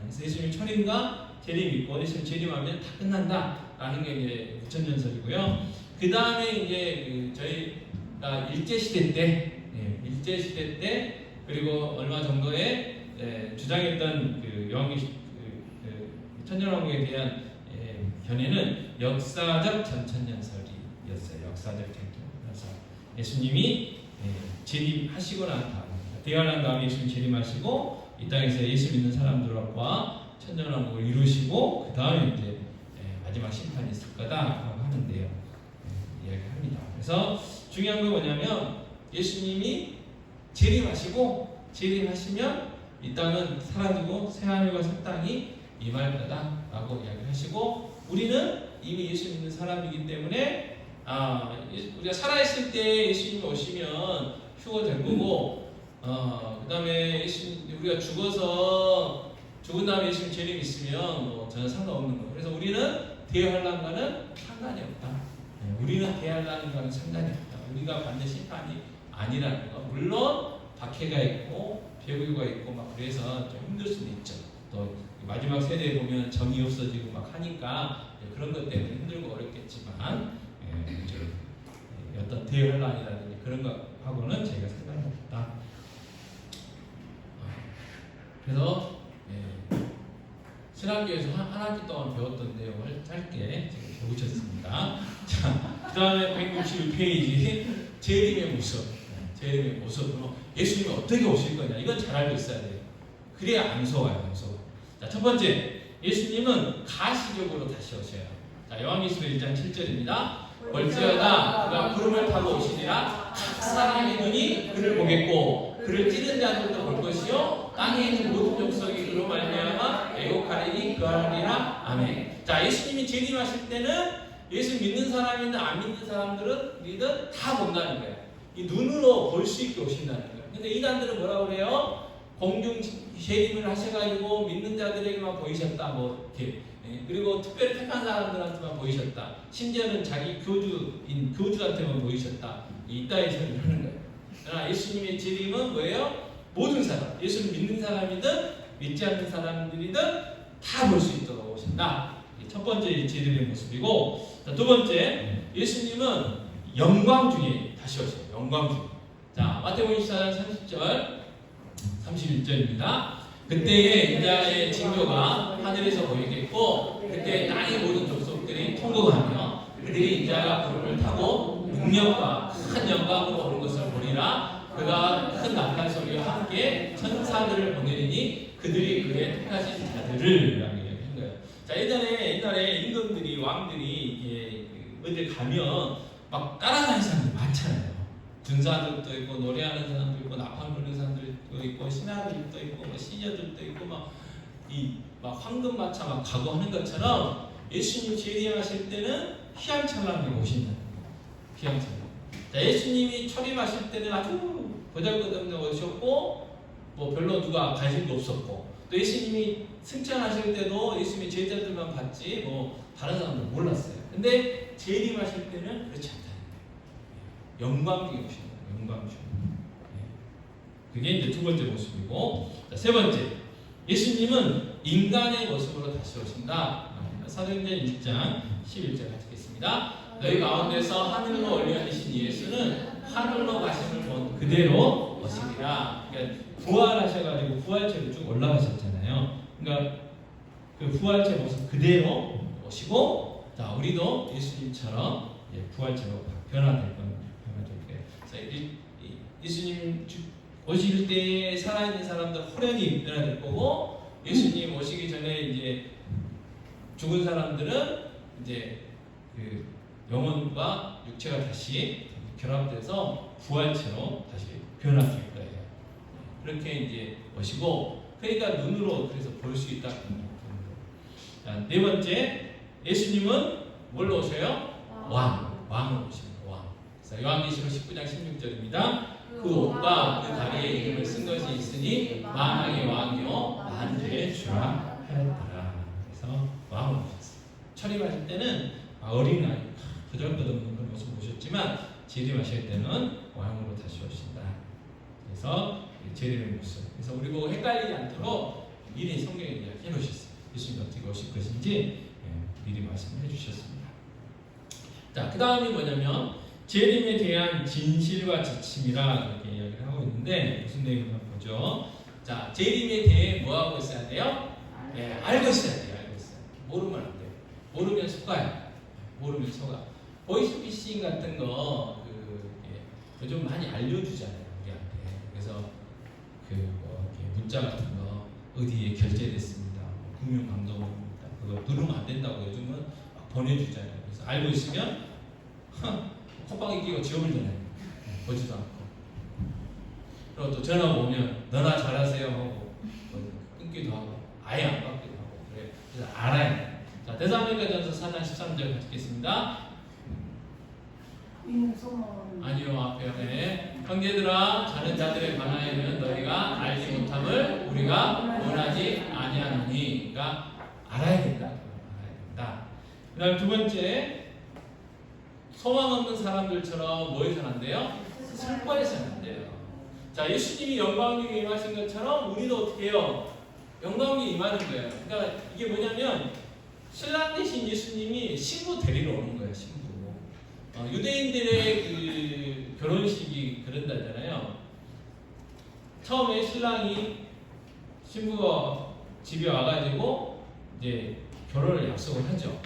그래서 예수님 초림과 재림 있고 예수님 재림하면 다 끝난다라는 게 이제 무천연설이고요. 그 다음에 이제 저희가 일제시대 때 그리고 얼마 정도에 주장했던 천년왕국에 대한 견해는 역사적 전천년설이었어요. 역사적 전천년설. 예수님이 재림하시고 난 다음, 대환란 다음에 예수님 재림하시고 이 땅에서 예수 믿는 사람들과 천년왕국을 이루시고 그 다음에 이제 마지막 심판이 있을 거다라고 하는데요. 이야기합니다. 그래서 중요한 건 뭐냐면 예수님이 재림하시면 이 땅은 사라지고 새하늘과 새 땅이 임할 거다라고 이야기하시고, 우리는 이미 예수 믿는 사람이기 때문에 우리가 살아있을 때 예수님이 오시면 휴거될 거고, 그 다음에 우리가 죽은 다음에 예수님 재림 있으면 뭐 전혀 상관없는 거예요. 그래서 우리는 대환란과는 상관이 없다. 우리는 대환란과는 상관이 없다. 우리가 받는 심판이 아니라는 거. 물론 박해가 있고 배후가 있고 막 그래서 좀 힘들 수도 있죠. 또 마지막 세대에 보면 정이 없어지고 막 하니까 그런 것 때문에 힘들고 어렵겠지만 어떤 대환란이라든지 그런 거 하고는 저희가 상관없다. 그래서 신학교에서 한 학기 동안 배웠던 내용을 짧게 제가 배우셨습니다. 자, 그 다음에 161페이지 재림의 모습. 재림의 모습으로 예수님이 어떻게 오실 거냐, 이건 잘 알고 있어야 돼요. 그래야 안 속아요, 안 속아. 자, 첫 번째, 예수님은 가시적으로 다시 오셔요. 자, 요한계시록 1장 7절입니다. 볼지어다 그가 구름을 타고 오시리라. 각 사람의 눈이 그를 보겠고 그를 찌른 자들도 볼 것이요 땅에 있는 모든 족속이 그로 말미암아 애곡하리니 그하리라. 아멘. 자, 예수님이 재림하실 때는 예수 믿는 사람이든 안 믿는 사람들은 다 본다는 거예요. 이 눈으로 볼 수 있게 오신다는 거예요. 근데 이단들은 뭐라고 그래요? 공중 재림을 하셔가지고 믿는 자들에게만 보이셨다, 뭐 이렇게. 그리고 특별히 택한 사람들한테만 보이셨다. 심지어는 자기 교주한테만 보이셨다. 이따위 소리를 하는 거예요. 그러나 예수님의 재림은 뭐예요? 모든 사람, 예수를 믿는 사람이든 믿지 않는 사람들이든 다 볼 수 있도록 오신다. 첫 번째 재림의 모습이고, 자, 두 번째, 예수님은 영광 중에 다시 오셔요. 영광 중에. 자, 마태복음 24장 30절, 31절입니다. 그때에 인자의 징조가 하늘에서 보이겠고 그때 땅의 모든 족속들이 통곡하며 그들이 인자가 구름을 타고 능력과 큰 영광으로 오는 것을 보리라. 그가 큰 나팔 소리와 함께 천사들을 보내리니 그들이 그의 택하신 자들을 라고 이야기한 거예요. 자, 옛날에 임금들이, 왕들이 어딜 가면 막 따라다니는 사람들이 많잖아요. 군사들도 있고 노래하는 사람도 있고 나팔 부는 사람들도 있고 신하들도 있고 뭐 시녀들도 있고 막 황금마차 막 각오하는 것처럼 예수님 재림하실 때는 휘황찬란하게 오신다는 거예요. 휘황찬란. 자, 예수님이 초림하실 때는 아주 보잘것없는 오셨고 뭐 별로 누가 관심도 없었고, 또 예수님이 승천하실 때도 예수님이 제자들만 봤지 뭐 다른 사람들 몰랐어요. 근데 재림하실 때는 그렇지 않다. 영광 중에 오신다. 영광 중. 그게 이제 두 번째 모습이고, 자, 세 번째, 예수님은 인간의 모습으로 다시 오신다. 사도행전 1장 11절 같겠습니다. 너희 가운데서 하늘로 올려주신 예수는 하늘로 가심을 본 그대로 오시리라. 그러니까 부활하셔가지고 부활체로 쭉 올라가셨잖아요. 그러니까 그 부활체 모습 그대로 오시고, 자, 우리도 예수님처럼 부활체로 변화될 겁니다. 예수님 오실 때 살아있는 사람들 호련히 변화될 거고, 예수님 오시기 전에 이제 죽은 사람들은 이제 그 영혼과 육체가 다시 결합돼서 부활체로 다시 변화될 거예요. 그렇게 이제 오시고, 그러니까 눈으로 그래서 볼 수 있다. 자, 네 번째, 예수님은 뭘로 오셔요? 왕으로 오십니다. 요한계시록 19장 16절입니다. 그 옷과 그 다리에 이름을 쓴 것이 있으니 만왕의 왕이요 만주의 주라 하였더라. 그래서 왕으로 오셨어요. 철임하실 때는 어린아이 거들거들는 그런 모습 보셨지만 재림하실 때는 왕으로 다시 오신다. 그래서 재림의 모습. 그래서 우리 보고 헷갈리지 않도록 미리 성경에 이야기해 놓으셨어요. 예수님이 어떻게 오실 것인지 미리 말씀해 주셨습니다. 자, 그 다음이 뭐냐면 재림에 대한 진실과 지침이라 이렇게 이야기를 하고 있는데, 무슨 내용인가 보죠. 자, 재림에 대해 뭐 하고 있어야 돼요? 알고 있어야 돼요. 알고 있어야 돼요. 모르면 안 돼요. 모르면 속아요. 모르면 속아. 보이스피싱 같은 거 요즘 많이 알려주잖아요, 우리한테. 그래서 문자 같은 거 어디에 결제됐습니다, 금융감독원입니다, 그거 누르면 안 된다고 요즘은 막 보내주잖아요. 그래서 알고 있으면 콧방에 끼고 지워버리잖아요. 보지도 않고. 그리고 또 전화 오면 너나 잘하세요 하고 끊기도 하고 아예 안 받기도 하고 그래요. 그래서 알아야 돼요. 자, 데살로니가전서 4장 13절 가지겠습니다. 아니요, 앞에 형제들아, 자는 자들에 관하여는 너희가 알지 못함을 우리가 원하지 아니하노니. 그러니까 알아야 된다. 알아야 된다. 그 다음 두 번째, 소망 없는 사람들처럼 뭐 해서는 안 돼요? 슬퍼해서는 안 돼요. 자, 예수님이 영광에 임하신 것처럼 우리도 어떻게 해요? 영광에 임하는 거예요. 그러니까 이게 뭐냐면 신랑 되신 예수님이 신부 데리러 오는 거예요. 신부. 유대인들의 그 결혼식이 그런다잖아요. 처음에 신부가 집에 와가지고 이제 결혼을 약속을 하죠.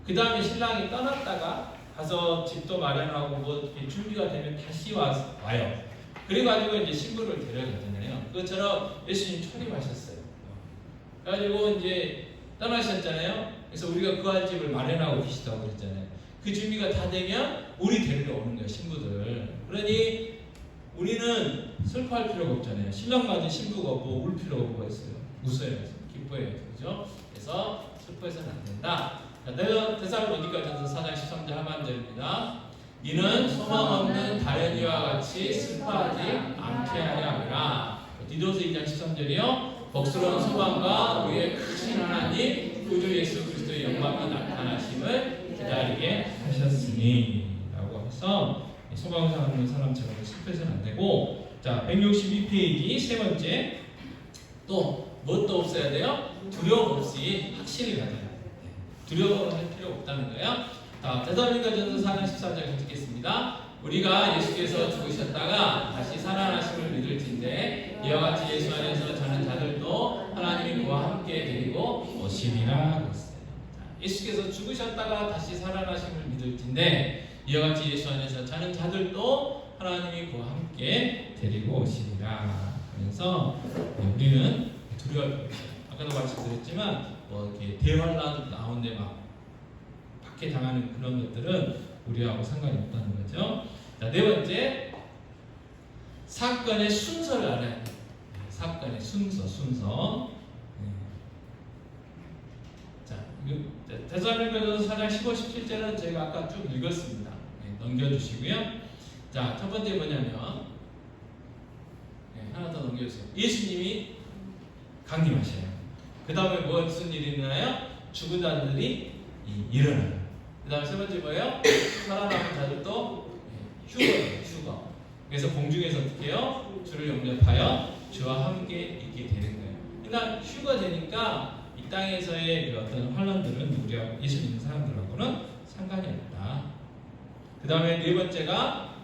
그 다음에 신랑이 떠났다가 가서 집도 마련하고 뭐 이렇게 준비가 되면 다시 와요. 그래가지고 이제 신부를 데려가잖아요. 그것처럼 예수님 초림하셨어요. 그래가지고 이제 떠나셨잖아요. 그래서 우리가 그 집을 마련하고 계시다고 그랬잖아요. 그 준비가 다 되면 우리 데리러 오는 거예요, 신부들. 그러니 우리는 슬퍼할 필요가 없잖아요. 신랑 맞은 신부가 뭐 울 필요가 뭐가 있어요. 웃어야죠. 기뻐야죠. 그죠? 그래서 슬퍼해서는 안 된다. 데살로니가전서 4장 13절 하반절입니다. 이는 소망 없는 다른 이와 같이 슬퍼하지 않게 하려 함이라. 디도서 2장 13절이요. 복스러운 소망과 우리의 크신 하나님 구주 예수 그리스도의 영광이 나타나심을 기다리게 하셨으니 라고 해서 소망을 하는 사람처럼 슬퍼해서는 안 되고, 자 162페이지 세 번째, 또 무엇도 없어야 돼요? 두려움 없이 확신을 가져야 돼요. 두려워할 필요 없다는 거예요. 자, 데살로니가전서 4장 14절 읽겠습니다. 우리가 예수께서 죽으셨다가 다시 살아나심을 믿을진데 이와 같이 예수 안에서 자는 자들도 하나님이 그와 함께 데리고 오시리라 그랬어요. 예수께서 죽으셨다가 다시 살아나심을 믿을진데 이와 같이 예수 안에서 자는 자들도 하나님이 그와 함께 데리고 오시리라. 그래서 우리는 두려워할 필요 없어요. 아까도 말씀드렸지만 뭐 이렇게 대환란 나오는데 막 박해 당하는 그런 것들은 우리하고 상관이 없다는 거죠. 자, 네 번째, 사건의 순서를 알아야 돼요. 사건의 순서. 네. 자, 데살로니가전서 4장 15, 17절은 저희가 아까 쭉 읽었습니다. 네, 넘겨주시고요. 자, 첫 번째 뭐냐면, 네, 하나 더 넘겨주세요. 예수님이 강림하셔요. 그 다음에 무슨 일이 일어나요? 죽은 자들이 일어나요. 그 다음에 세 번째 뭐예요? 살아남은 자들도 휴거. 그래서 공중에서 어떻게 해요? 주를 영접하여 주와 함께 있게 되는 거예요. 그러니까 휴거 되니까 이 땅에서의 그 어떤 환란들은 우리하고 예수 믿는 사람들하고는 상관이 없다. 그 다음에 네 번째가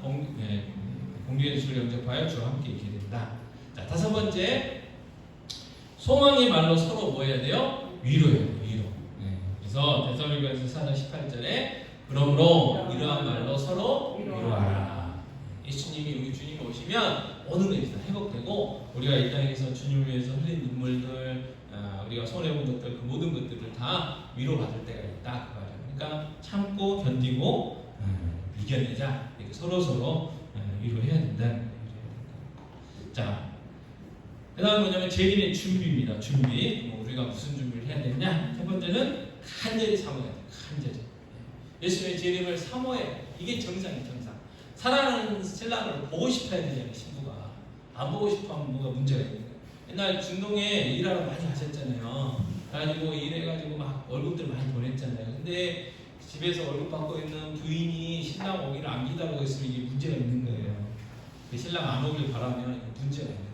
공중에서 주를 영접하여 주와 함께 있게 된다. 자, 다섯 번째, 소망의 말로 서로 뭐 해야 돼요? 위로해요. 위로. 네. 그래서 데살로니가전서 4장 18절에 그러므로 이러한 말로 서로 위로하라. 예수님이 우리 주님이 오시면 모든 것이 다 회복되고 우리가 이 땅에서 주님을 위해서 흘린 눈물들, 우리가 손해본 것들, 그 모든 것들을 다 위로받을 때가 있다. 그 말이에요. 그러니까 참고 견디고 이겨내자. 이렇게 서로 위로해야 된다는 거예요. 자, 그 다음 뭐냐면 재림의 준비입니다. 준비. 우리가 무슨 준비를 해야 되냐? 첫 번째는 간절히 사모해야 돼요. 간절히. 예수님의 재림을 사모해. 이게 정상이에요. 정상. 사랑하는 신랑을 보고 싶어야 되잖아요. 신부가. 안 보고 싶어하면 뭐가 문제가 있는 거예요. 옛날 중동에 일하러 많이 가셨잖아요. 그래가지고 일해가지고 막 월급들 많이 보냈잖아요. 근데 집에서 월급 받고 있는 부인이 신랑 오기를 안 기다리고 있으면 이게 문제가 있는 거예요. 신랑 안 오길 바라면 문제가 있는 거예요.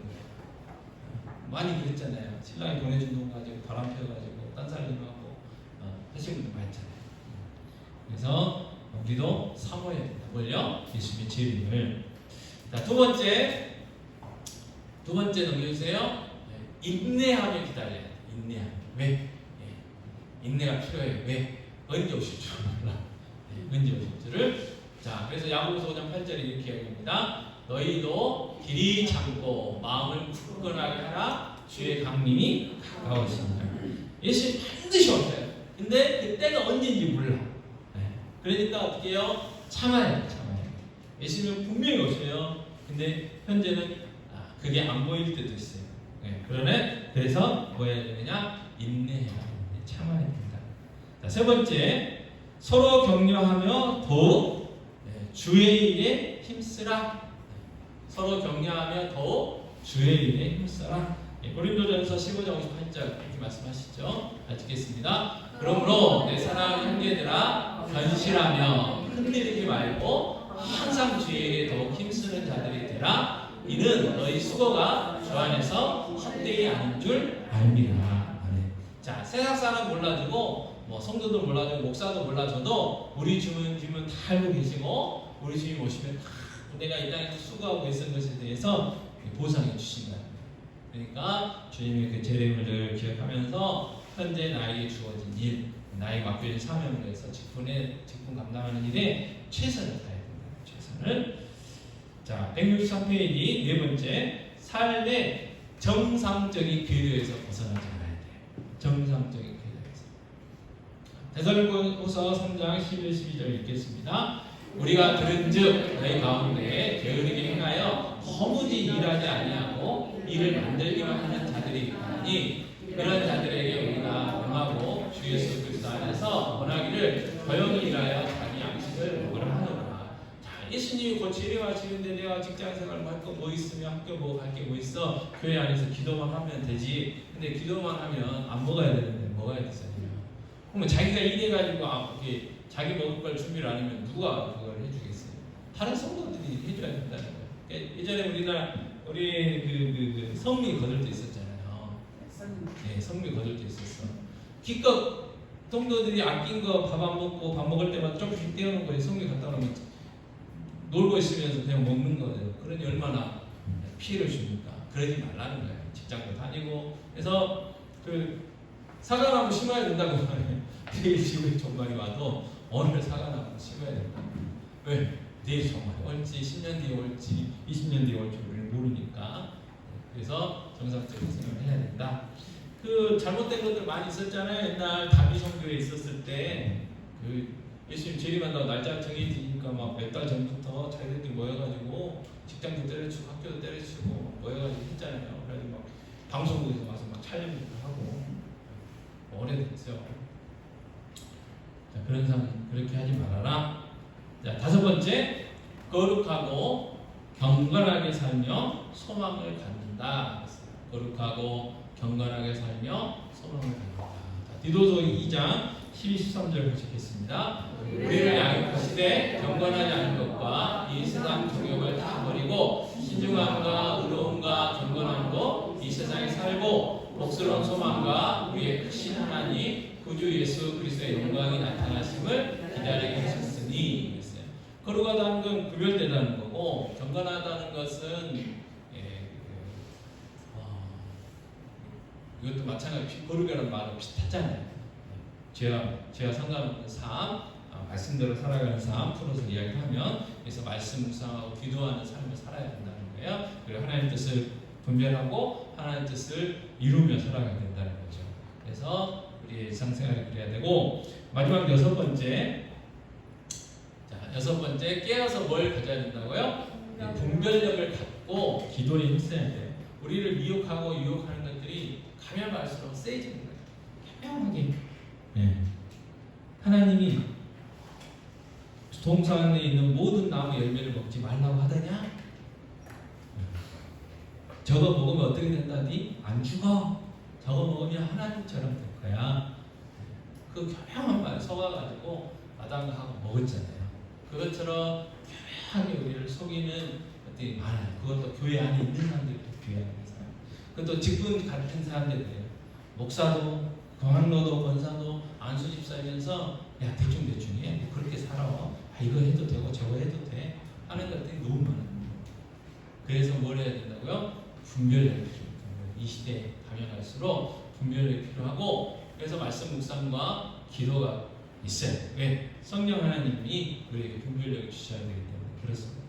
많이 그랬잖아요. 신랑이 보내준 돈 가지고 바람 펴가지고 딴 사람하고 하신 분들 많잖아요. 그래서 우리도 사모해야 된다. 뭘요? 예수님의 재림을. 자, 두 번째 넘겨주세요. 인내하며 기다려야 돼. 인내하며. 왜? 인내가 필요해요. 왜? 언제 오실 줄 몰라. 언제 오실 줄을. 자, 그래서 야고보서 5장 8절에 이렇게 이야기합니다. 너희도 길이 참고 마음을 굳건하게 하라. 주의 강림이 가까우십니다. 예수님 반드시 오셔요. 근데 그때가 언제인지 몰라. 그러니까 어떻게 해요? 참아야 돼요. 예수님은 분명히 오셔요. 근데 현재는 그게 안 보일 때도 있어요. 그래서 뭐 해야 되느냐? 인내해야 돼요. 참아야 된다. 자, 세 번째, 서로 격려하며 더욱 주의 일에 힘쓰라. 서로 격려하며 더욱 주의 일에 힘쓰라. 고린도전서 15장 58절 이렇게 말씀하시죠. 읽겠습니다. 그러므로 내 사랑하는 형제들아, 견실하며 흔들리지 말고 항상 주에게 더욱 힘쓰는 자들이 되라. 이는 너희 수고가 주 안에서 헛되이 아닌 줄 알미라. 자, 세상 사람 몰라주고 뭐 성도도 몰라주고 목사도 몰라줘도 우리 주님은 다 알고 계시고 우리 주님 오시면 다 내가 이 땅에서 수고하고 있었던 것에 대해서 보상해 주신다. 그러니까 주님의 그 재림을 기억하면서 현재 나에게 주어진 일, 나에게 맡겨진 사명을 위해서 직분 감당하는 일에 최선을 다해야 된다. 최선을. 자, 163페이지 네 번째, 삶의 정상적인 궤도에서 벗어나지 말아야 돼요. 정상적인 궤도에서. 데살로니가서 3장 11, 12절 읽겠습니다. 우리가 들은즉 너희 가운데 게으르게 행하여 허무지 일하지 아니하고 일을 만들기만 하는 자들이 있나니 이런 자들에게 우리가 명하고 주 예수 그리스도 안에서 원하기를 조용히 일하여 자기 양식을 먹으라 하노라. 자, 예수님이 곧 재림하시는데 내가 직장생활 할 거 뭐 있으며 학교 뭐 갈 게 뭐 있어? 교회 안에서 기도만 하면 되지. 근데 기도만 하면 안 먹어야 되는데 먹어야 되잖아요. 그러면 자기가 일해가지고 이렇게 자기 먹을 걸 준비를 안 하면 누가 그걸 해주겠어요? 다른 성도들이 해줘야 된다는 거예요. 예전에 우리 성미 거둘 때 있었잖아요. 네, 성미 거둘 때 있었어. 기껏 성도들이 아낀 거 밥 안 먹고 밥 먹을 때마다 조금씩 떼어놓은 거예요. 성미 갖다 놓으면 놀고 있으면서 그냥 먹는 거예요. 그러니 얼마나 피해를 줍니까? 그러지 말라는 거예요. 직장도 다니고. 그래서 사과나무 심어야 된다고 말해요. 내일 집에 종말이 와도 오늘 사과나무 심어야 된다. 왜? 내일 종말이 올지 10년 뒤에 올지 20년 뒤에 올지 우리는 모르니까. 그래서 정상적인 생활을 해야 된다. 잘못된 것들 많이 있었잖아요. 옛날 다비 선교에 있었을 때 예수님 재림한다고 날짜 정해지니까 막 몇 달 전부터 자기들끼리 모여가지고 직장도 때려치고 학교도 때려치고 모여가지고 했잖아요. 그래가지고 막 방송국에서 와서 막 촬영도 하고 오래됐어요. 자, 그런 사람 그렇게 하지 말아라. 자, 다섯 번째, 거룩하고 경건하게 살며 소망을 갖는다. 거룩하고 경건하게 살며 소망을 갖는다. 자, 디도서 2장 12, 13절 보시겠습니다. 우리를 양육하시되 경건하지 않은 것과 이 세상 정욕을 다 버리고 신중함과 의로움과 경건함으로 이 세상에 살고 복스러운 소망과 우리의 크신 하나님 구주 예수 그리스도의 영광이 나타나심을 기다리게 하셨으니 그랬어요. 거룩하다는 건 구별되다는 거고 경건하다는 것은 이것도 마찬가지 거룩이라는 말은 비슷하잖아요. 죄와 상관없는 삶, 말씀대로 살아가는 삶 풀어서 이야기하면 그래서 말씀 묵상하고 기도하는 삶을 살아야 된다는 거예요. 그리고 하나님 뜻을 분별하고 하나님 뜻을 이루며 살아가야 된다는 거죠. 그래서 우리 일상생활을 그래야 되고 마지막 여섯 번째, 깨어서 뭘 가져야 된다고요? 분별력을 갖고 기도에 힘써야 돼요. 우리를 미혹하고 유혹하는 것들이 가면 갈수록 세지는 거예요. 현명하게. 하나님이 동산에 있는 모든 나무 열매를 먹지 말라고 하더냐? 저거 먹으면 어떻게 된다니? 안 죽어. 저거 먹으면 하나님처럼 될 거야. 그 교묘한 말 속아가지고 마당하고 먹었잖아요. 그것처럼 교묘하게 우리를 속이는 것들이 많아요. 그것도 교회 안에 있는 사람들도 교회 안에 있는 사람. 그것도 직분 같은 사람들이에요. 목사도, 광로도, 권사도, 안수 집사면서 야 대충 해. 뭐 그렇게 살아. 이거 해도 되고 저거 해도 돼. 하는 것들이 너무 많아요. 그래서 뭘 해야 된다고요? 분별력이 필요합니다. 이 시대에 가면 갈수록 분별력이 필요하고 그래서 말씀 묵상과 기도가 있어야 돼요. 왜? 성령 하나님이 우리에게 분별력을 주셔야 되기 때문에 그렇습니다.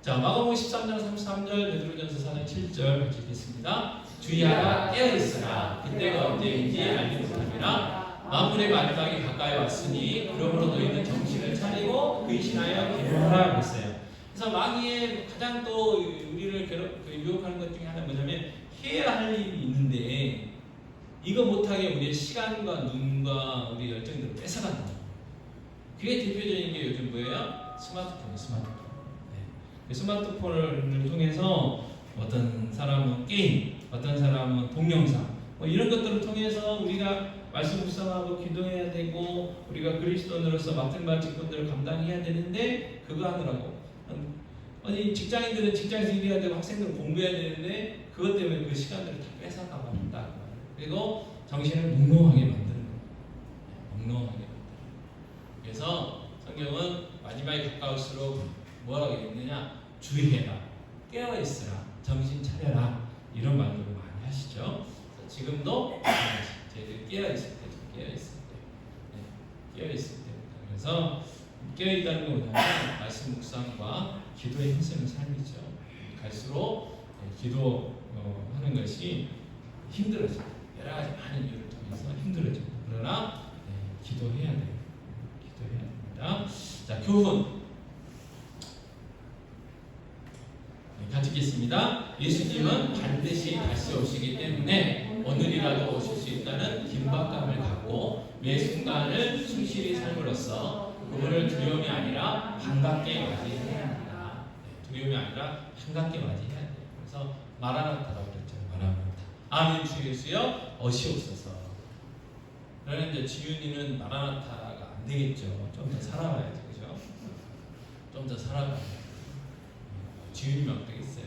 자, 마가복음 13장 33절, 베드로전서 4장 7절 같이 읽겠습니다. 주의하라 깨어있으라 그때가 언제인지 알지 못함이라 만물의 마지막이 가까이 왔으니 그러므로 너희는 정신을 차리고 근신하여 기도하라 그랬어요. 그래서 마귀의 가장 또 우리를 유혹하는 것 중에 하나는 뭐냐면 해야 할 일이 있는데 이거 못하게 우리의 시간과 눈과 우리 열정들을 뺏어간다. 그게 대표적인 게 요즘 뭐예요? 스마트폰이에요. 스마트폰을 통해서 어떤 사람은 게임, 어떤 사람은 동영상 뭐 이런 것들을 통해서 우리가 말씀 묵상하고 기도해야 되고 우리가 그리스도인으로서 맡은 바 직분들을 감당해야 되는데 그거 하느라고 아니 직장인들은 직장에서 일해야 되고 학생들은 공부해야 되는데 그것 때문에 그 시간들을 다 뺏어가 버린다. 그리고 정신을 몽롱하게 만드는 거예요. 몽롱하게 만드는 거예요. 그래서 성경은 마지막에 가까울수록 뭐라고 했냐? 주의해라, 깨어있으라, 정신 차려라, 이런 말들을 많이 하시죠. 지금도 저희들 깨어있을 때죠. 깨어있을 때, 깨어있을 때입니다. 그래서 깨어있다는 건 뭐냐면 말씀 묵상과 기도에 힘쓰는 삶이죠. 갈수록 기도하는 것이 힘들어져요. 여러 가지 많은 이유를 통해서 힘들어져요. 그러나 기도해야 돼요. 기도해야 됩니다. 자, 교훈 같이 읽겠습니다. 예수님은 반드시 다시 오시기 때문에 오늘이라도 오실 수 있다는 긴박감을 갖고 매 순간을 충실히 삶으로써 그분을 두려움이 아니라 반갑게 맞이해야 합니다. 두려움이 아니라 반갑게 맞이해야 돼요. 그래서 마라나타라고 그랬죠. 마라나타. 아멘 주 예수여 오시옵소서. 그런데 지윤이는 마라나타가 안 되겠죠. 좀 더 살아가야죠. 그죠? 좀 더 살아가야죠. 지윤이면 어떻겠어요?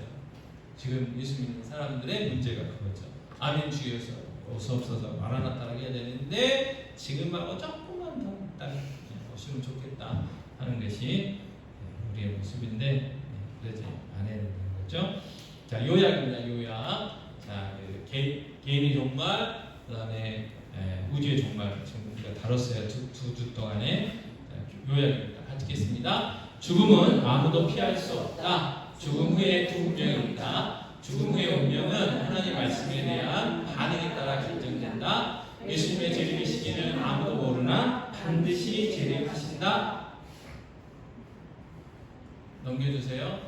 지금 예수 믿는 사람들의 문제가 그거죠. 아멘 주 예수 오시옵소서 마라나타라고 해야 되는데 지금 말고 조금만 더 딱 오시면 좋겠다 하는 것이 우리의 모습인데 그러지 않아야 되는 거죠. 자, 요약입니다. 요약. 자, 개인의 종말, 그다음에 우주의 종말 지금 우리가 다뤘어요. 두 주 동안에. 요약입니다. 같이 읽겠습니다. 죽음은 아무도 피할 수 없다. 죽음 후에 두 운명이 있다. 죽음 후의 운명은 하나님 말씀에 대한 반응에 따라 결정된다. 예수님의 재림의 시기는 아무도 모르나 반드시 재림하신다. 넘겨주세요.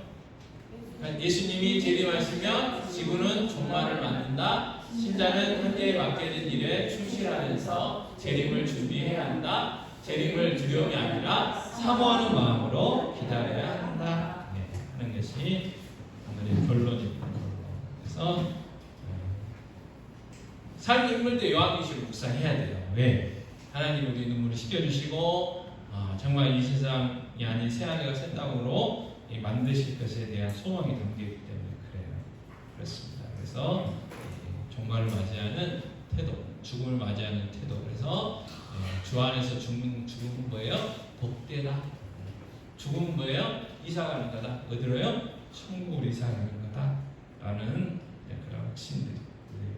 예수님이 재림하시면 지구는 종말을 맞는다. 신자는 현재에 맡게 된 일에 충실하면서 재림을 준비해야 한다. 재림을 두려움이 아니라 사모하는 마음으로 기다려야 한다. 하는 것이 오늘의 결론입니다. 그래서 삶이 힘들 때 요한계시록 묵상해야 돼요. 왜? 하나님 우리 눈물을 씻겨주시고 정말 이 세상이 아닌 새하늘과 새 땅으로 만드실 것에 대한 소망이 담겨있기 때문에 그래요. 그렇습니다. 그래서 종말을 맞이하는 태도, 죽음을 맞이하는 태도. 그래서 주 안에서 죽음은 뭐예요? 복되다. 죽음은 뭐예요? 이사가는 거다. 어디로요? 천국으로 이사가는 거다. 라는 그런 확신들이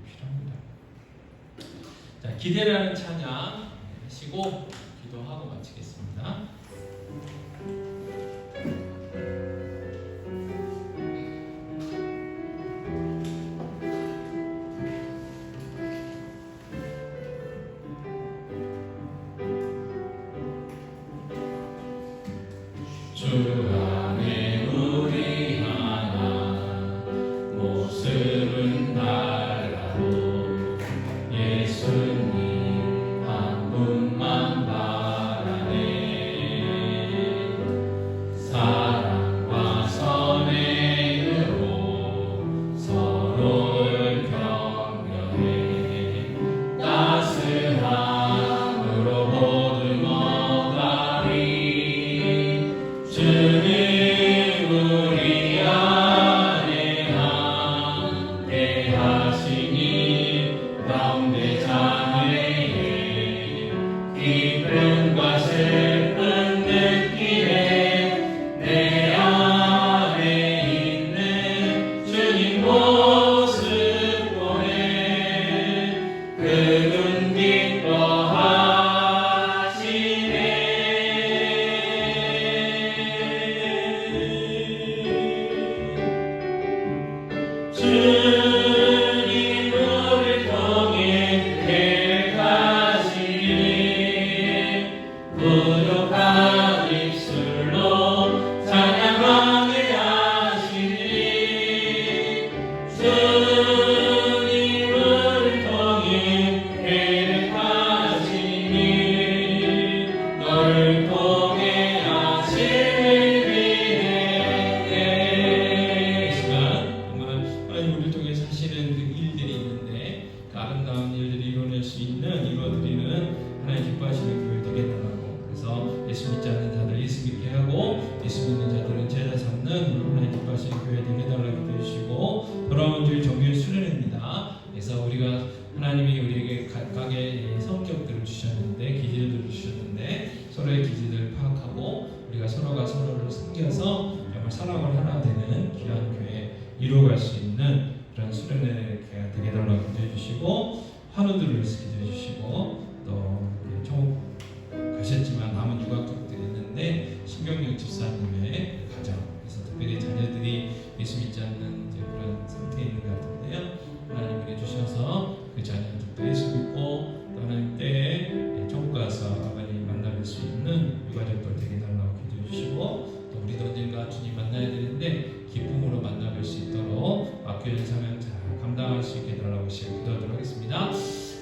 필요합니다. 자, 기대라는 찬양 하시고 기도하고 마치겠습니다. 주 안에 우리 하나 모습은 달라도 예수님 한 분만 바라네. 사랑과 선행으로 서로를 격려해 따스함으로 보듬어가리. 주님 우리 안에 함께 하시니 가운데 자매의 기쁨과 슬픈 느낌에 내 안에 있는 주님 모습 보내 그분 기뻐하시네. 주님 우리를 통해 계획하시니 부족한 입술로 찬양하게 하시니 주님 우리를 통해 계획하시니 너를 통해 하시는 기대해. 이 시간 정말 하나님 우리를 통해서 하시는 그 일들이 있는데 그 아름다운 일들을 이루어드리는 하나님 기뻐하시는 교회 되겠다라고. 그래서 예수 믿지 않는 자들 예수 믿게 하고 예수 믿는 자들은 제자 삼는 하나님 기뻐하시는 교회 되겠다라고 해주시고 돌아온 주일 정규일 수련회입니다. 그래서 우리가 하나님이 우리에게 각각의 성격들을 주셨는데 기질들을 주셨는데 서로의 기질들을 파악하고 우리가 서로가 서로를 섬겨서 정말 사랑을 하나 되는 귀한 교회 이루어갈 수 있는 그런 수련회 되게 달라고 기도해 주시고, 환우들을 기도해 주시고, 또 총 가셨지만 남은 유가족들이 있는데 신경영 집사님의 가정에서 특별히 자녀들이 예수 믿지 않는 그런 상태에 있는 것 같은데요, 하나님께 주셔서 그 자녀들도 예수 믿고 또 하나님 때에 천국 가서 아버님 만날 수 있는 유가족들 되게 달라고 기도해 주시고, 또 우리도 언젠가 주님 만나야 되는데 기쁨으로 만나뵐 수 있도록 맡겨진 사명 잘 감당할 수 있게 달라고 기도하도록 하겠습니다.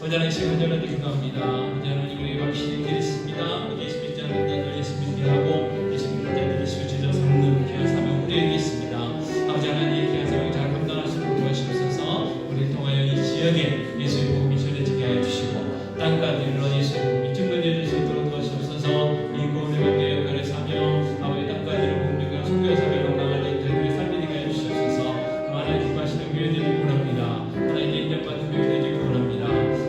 언제나 시간 전에 기도합니다. 언제나 우리 확신이 되겠습니다. 예수 믿지 않는 자들 예수 믿게 하고 예수 믿는 자들 예수 제자 삼는 귀한 사명 우리에게 있습니다. 아버지 하나님 귀한 사명 잘 감당할 수 있도록 도와주셔서 우리를 통하여 이 지역에 예수의 복음이 전해지게 하여 주시고, 땅까지 일러 예수의 복음이 증거되어질 수 있도록 도와주셔서 이 구원의 관계 역할을 사며 아버지 땅까지를 복음과 선교 사명을 감당하는 저희들의 삶이 되게 하여 주시옵소서. 하나님 기뻐하시는 교회 되길 원합니다. 하나님 인정받는 교회 되길 원합니다.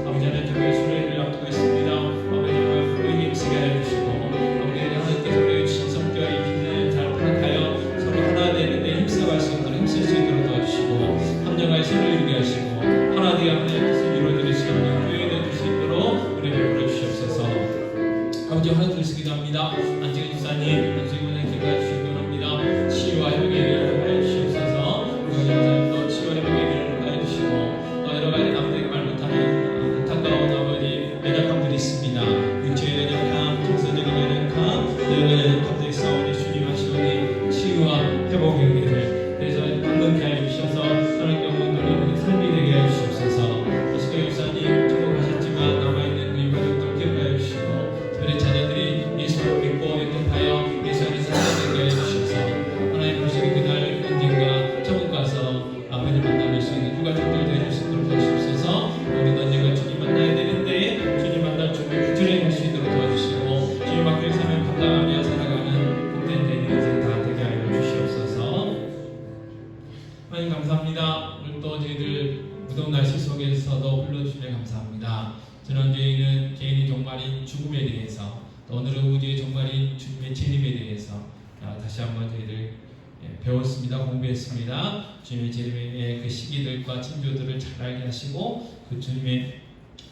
아버지 하나님 교회 수련회를 앞두고 있습니다. 아버지 우리에게 힘쓰게 하여 주시고, 아버지 하나님께서 우리에게 주신 성격과 이 기능을 잘 파악하여 서로 하나 되는데 힘써갈 수 있도록 힘쓸 수 있도록 도와주시고, 함정하여 서로 이루게 하시고 하나 되어 하나님께서 이루어드릴 수 있는 교회 되어줄 수 있도록 우리 베풀어 주시옵소서. 아버지 하나 드리시기도 합니다. 안지근 집사님 안수기원에 기도해 주시기 원합니다. 치유와 회복의 일을 하여 주시옵소서. 우리 치유와 회복의 일을 하여 주시고, 또 여러 가지 남들에게 말 못하는 안타까운 아버지 연약함들이 있습니다. 육체의 연약함, 정서적인 연약함, 여러 연약함들이 싸우니 주님 하시오니 치유와 회복의 일을 그래서 방금케 하여 주셔서 하나님께 영광 삶이 되게 하여 주시옵소서. 이스라엘 목사님 천국하셨지만 남아있는 그 유가족들 기억하여 주시고, 우리 자녀들이 예수를 믿고 영접하여 예수 안에서 살아가게 하여 주셔서 하나님 보시기 그날 언젠가 천국 가서 아버지 만나뵐 수 있는 유가족들 되어줄 수 있도록 도와주옵소서. 우리 언젠가 주님 만나야 되는데 주님 만날 준비 부지런히 할 수 있도록 도와주시고, 주님 앞에 사명 감당하며 살아가는 복된 된 인생 다 되게 하여 주시옵소서. 하나님 감사합니다. 오늘 또 저희들 무더운 날씨 속에서도 불러주시며 감사합니다. 지난주에는 개인의 종말인 죽음에 대해서, 또 오늘은 우주의 종말인 주님의 재림에 대해서 다시 한번 저희들 배웠습니다. 공부했습니다. 주님의 재림의 그 시기들과 징조들을 잘 알게 하시고, 그 주님의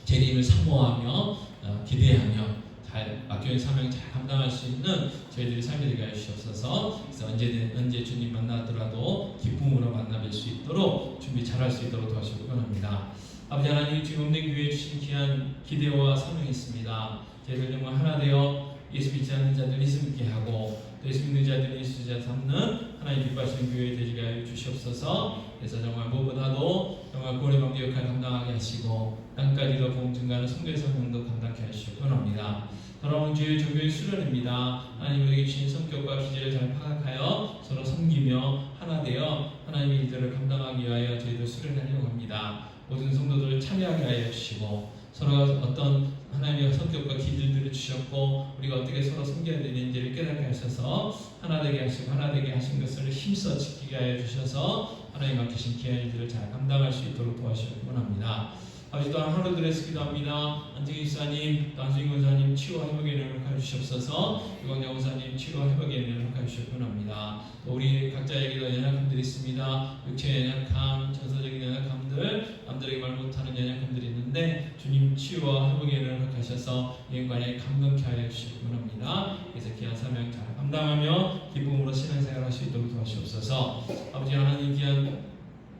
재림을 사모하며 기대하며 잘 맡겨진 사명 잘 감당할 수 있는 저희들이 삶이 되게 하시옵소서. 그래서 언제 주님 만나더라도 기쁨으로 만나뵐 수 있도록 준비 잘할 수 있도록 도와주시기 원합니다. 아버지 하나님, 지금 없는 교회에 주신 귀한 기대와 사명이 있습니다. 저희들 정말 하나 되어 예수 믿지 않는 자들 예수 믿게 하고, 또 예수 믿는 자들 예수 제자 삼는 하나님 기뻐하시는 교회 되게 하여 주시옵소서. 그래서 정말 무엇보다도 정말 구원의 방주 역할을 감당하게 하시고, 땅까지도 복음 증가하는 선교의 사명도 감당케 하시기 원합니다. 돌아오는 주의 종교의 수련입니다. 하나님 우리에게 주신 성격과 기질을 잘 파악하여 서로 섬기며 하나 되어 하나님의 일들을 감당하기 위하여 저희들 수련하려고 합니다. 모든 성도들을 참여하게 하여 주시고, 서로가 어떤 하나님의 성격과 기질들을 주셨고 우리가 어떻게 서로 섬겨야 되는지를 깨닫게 하셔서 하나 되게 하시고, 하나 되게 하신 것을 힘써 지키게 하여 주셔서 하나님 맡기신 귀한 일들을 잘 감당할 수 있도록 도와주시기 원합니다. 아버지, 또한 하루 드려서 기도합니다. 안지기 집사님, 안수인 권사님 치유와 회복의 은혜를 허락해 주시옵소서. 유광장 권사님 치유와 회복의 은혜를 허락해 주시기 원합니다. 또 우리 각자에게도 연약함들이 있습니다. 육체의 연약함, 정서적인 연약함들, 남들에게 말 못하는 연약함들이 있는데 주님 치유와 회복의 은혜를 허락하셔서 인간에 감동케 하여 주시기 원합니다. 그래서 귀한 사명 잘 감당하며 기쁨으로 신앙생활 할 수 있도록 도와주시옵소서. 아버지 하나님, 귀한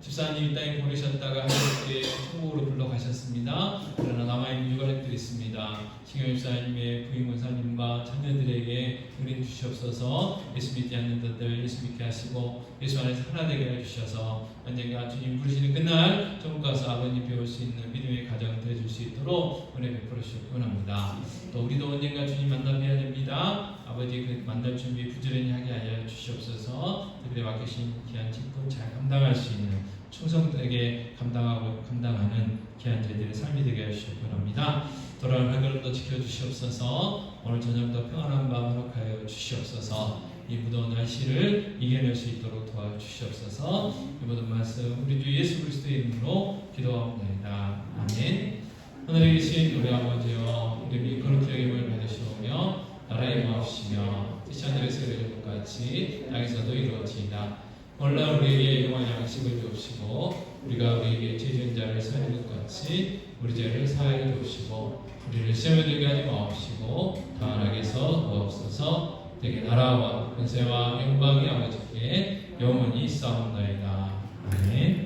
집사님이 땅에 보내셨다가 하나님께 천국으로 불러가셨습니다. 그러나 남아있는 유가족들이 있습니다. 신경 집사님의 부인 권사님과 자녀들에게 은혜 주시옵소서. 예수 믿지 않는 자들 예수 믿게 하시고 예수 안에서 하나 되게 해주셔서 언젠가 주님 부르시는 그날 천국 가서 아버님 배울 수 있는 믿음의 가정 되어줄 수 있도록 은혜 베풀어 주시기 원합니다. 또 우리도 언젠가 주님 만나야 됩니다. 아버지 그 만날 준비 부지런히 하게 하여 주시옵소서. 그들의 맡기신 귀한 직분 잘 감당할 수 있는 충성되게 감당하는 귀한 저희들의 삶이 되게 하시기 원합니다. 돌아올 한 걸음도 지켜주시옵소서. 오늘 저녁도 평안한 마음 허락하여 주시옵소서. 이 무더운 날씨를 이겨낼 수 있도록 도와주시옵소서. 이 모든 말씀 우리 주 예수 그리스도의 이름으로 기도합니다. 아멘. 하늘에 계신 우리 아버지여, 이름이 거룩하게 여김을 받으시오며 나라의 임하옵시며 뜻이 하늘에서 이루어진 것 같이 땅에서도 이루어지이다. 오늘날 우리에게 영원한 양식을 주옵시고 우리가 우리에게 죄진 자를 사하는 것 같이 우리 죄를 사하여 주옵시고 우리를 시험에 들게 하지 마옵시고 다만 악에서 구하옵소서. 되게 나라와 권세와 영광이 아버지께 영원히 싸움나이다. 아멘.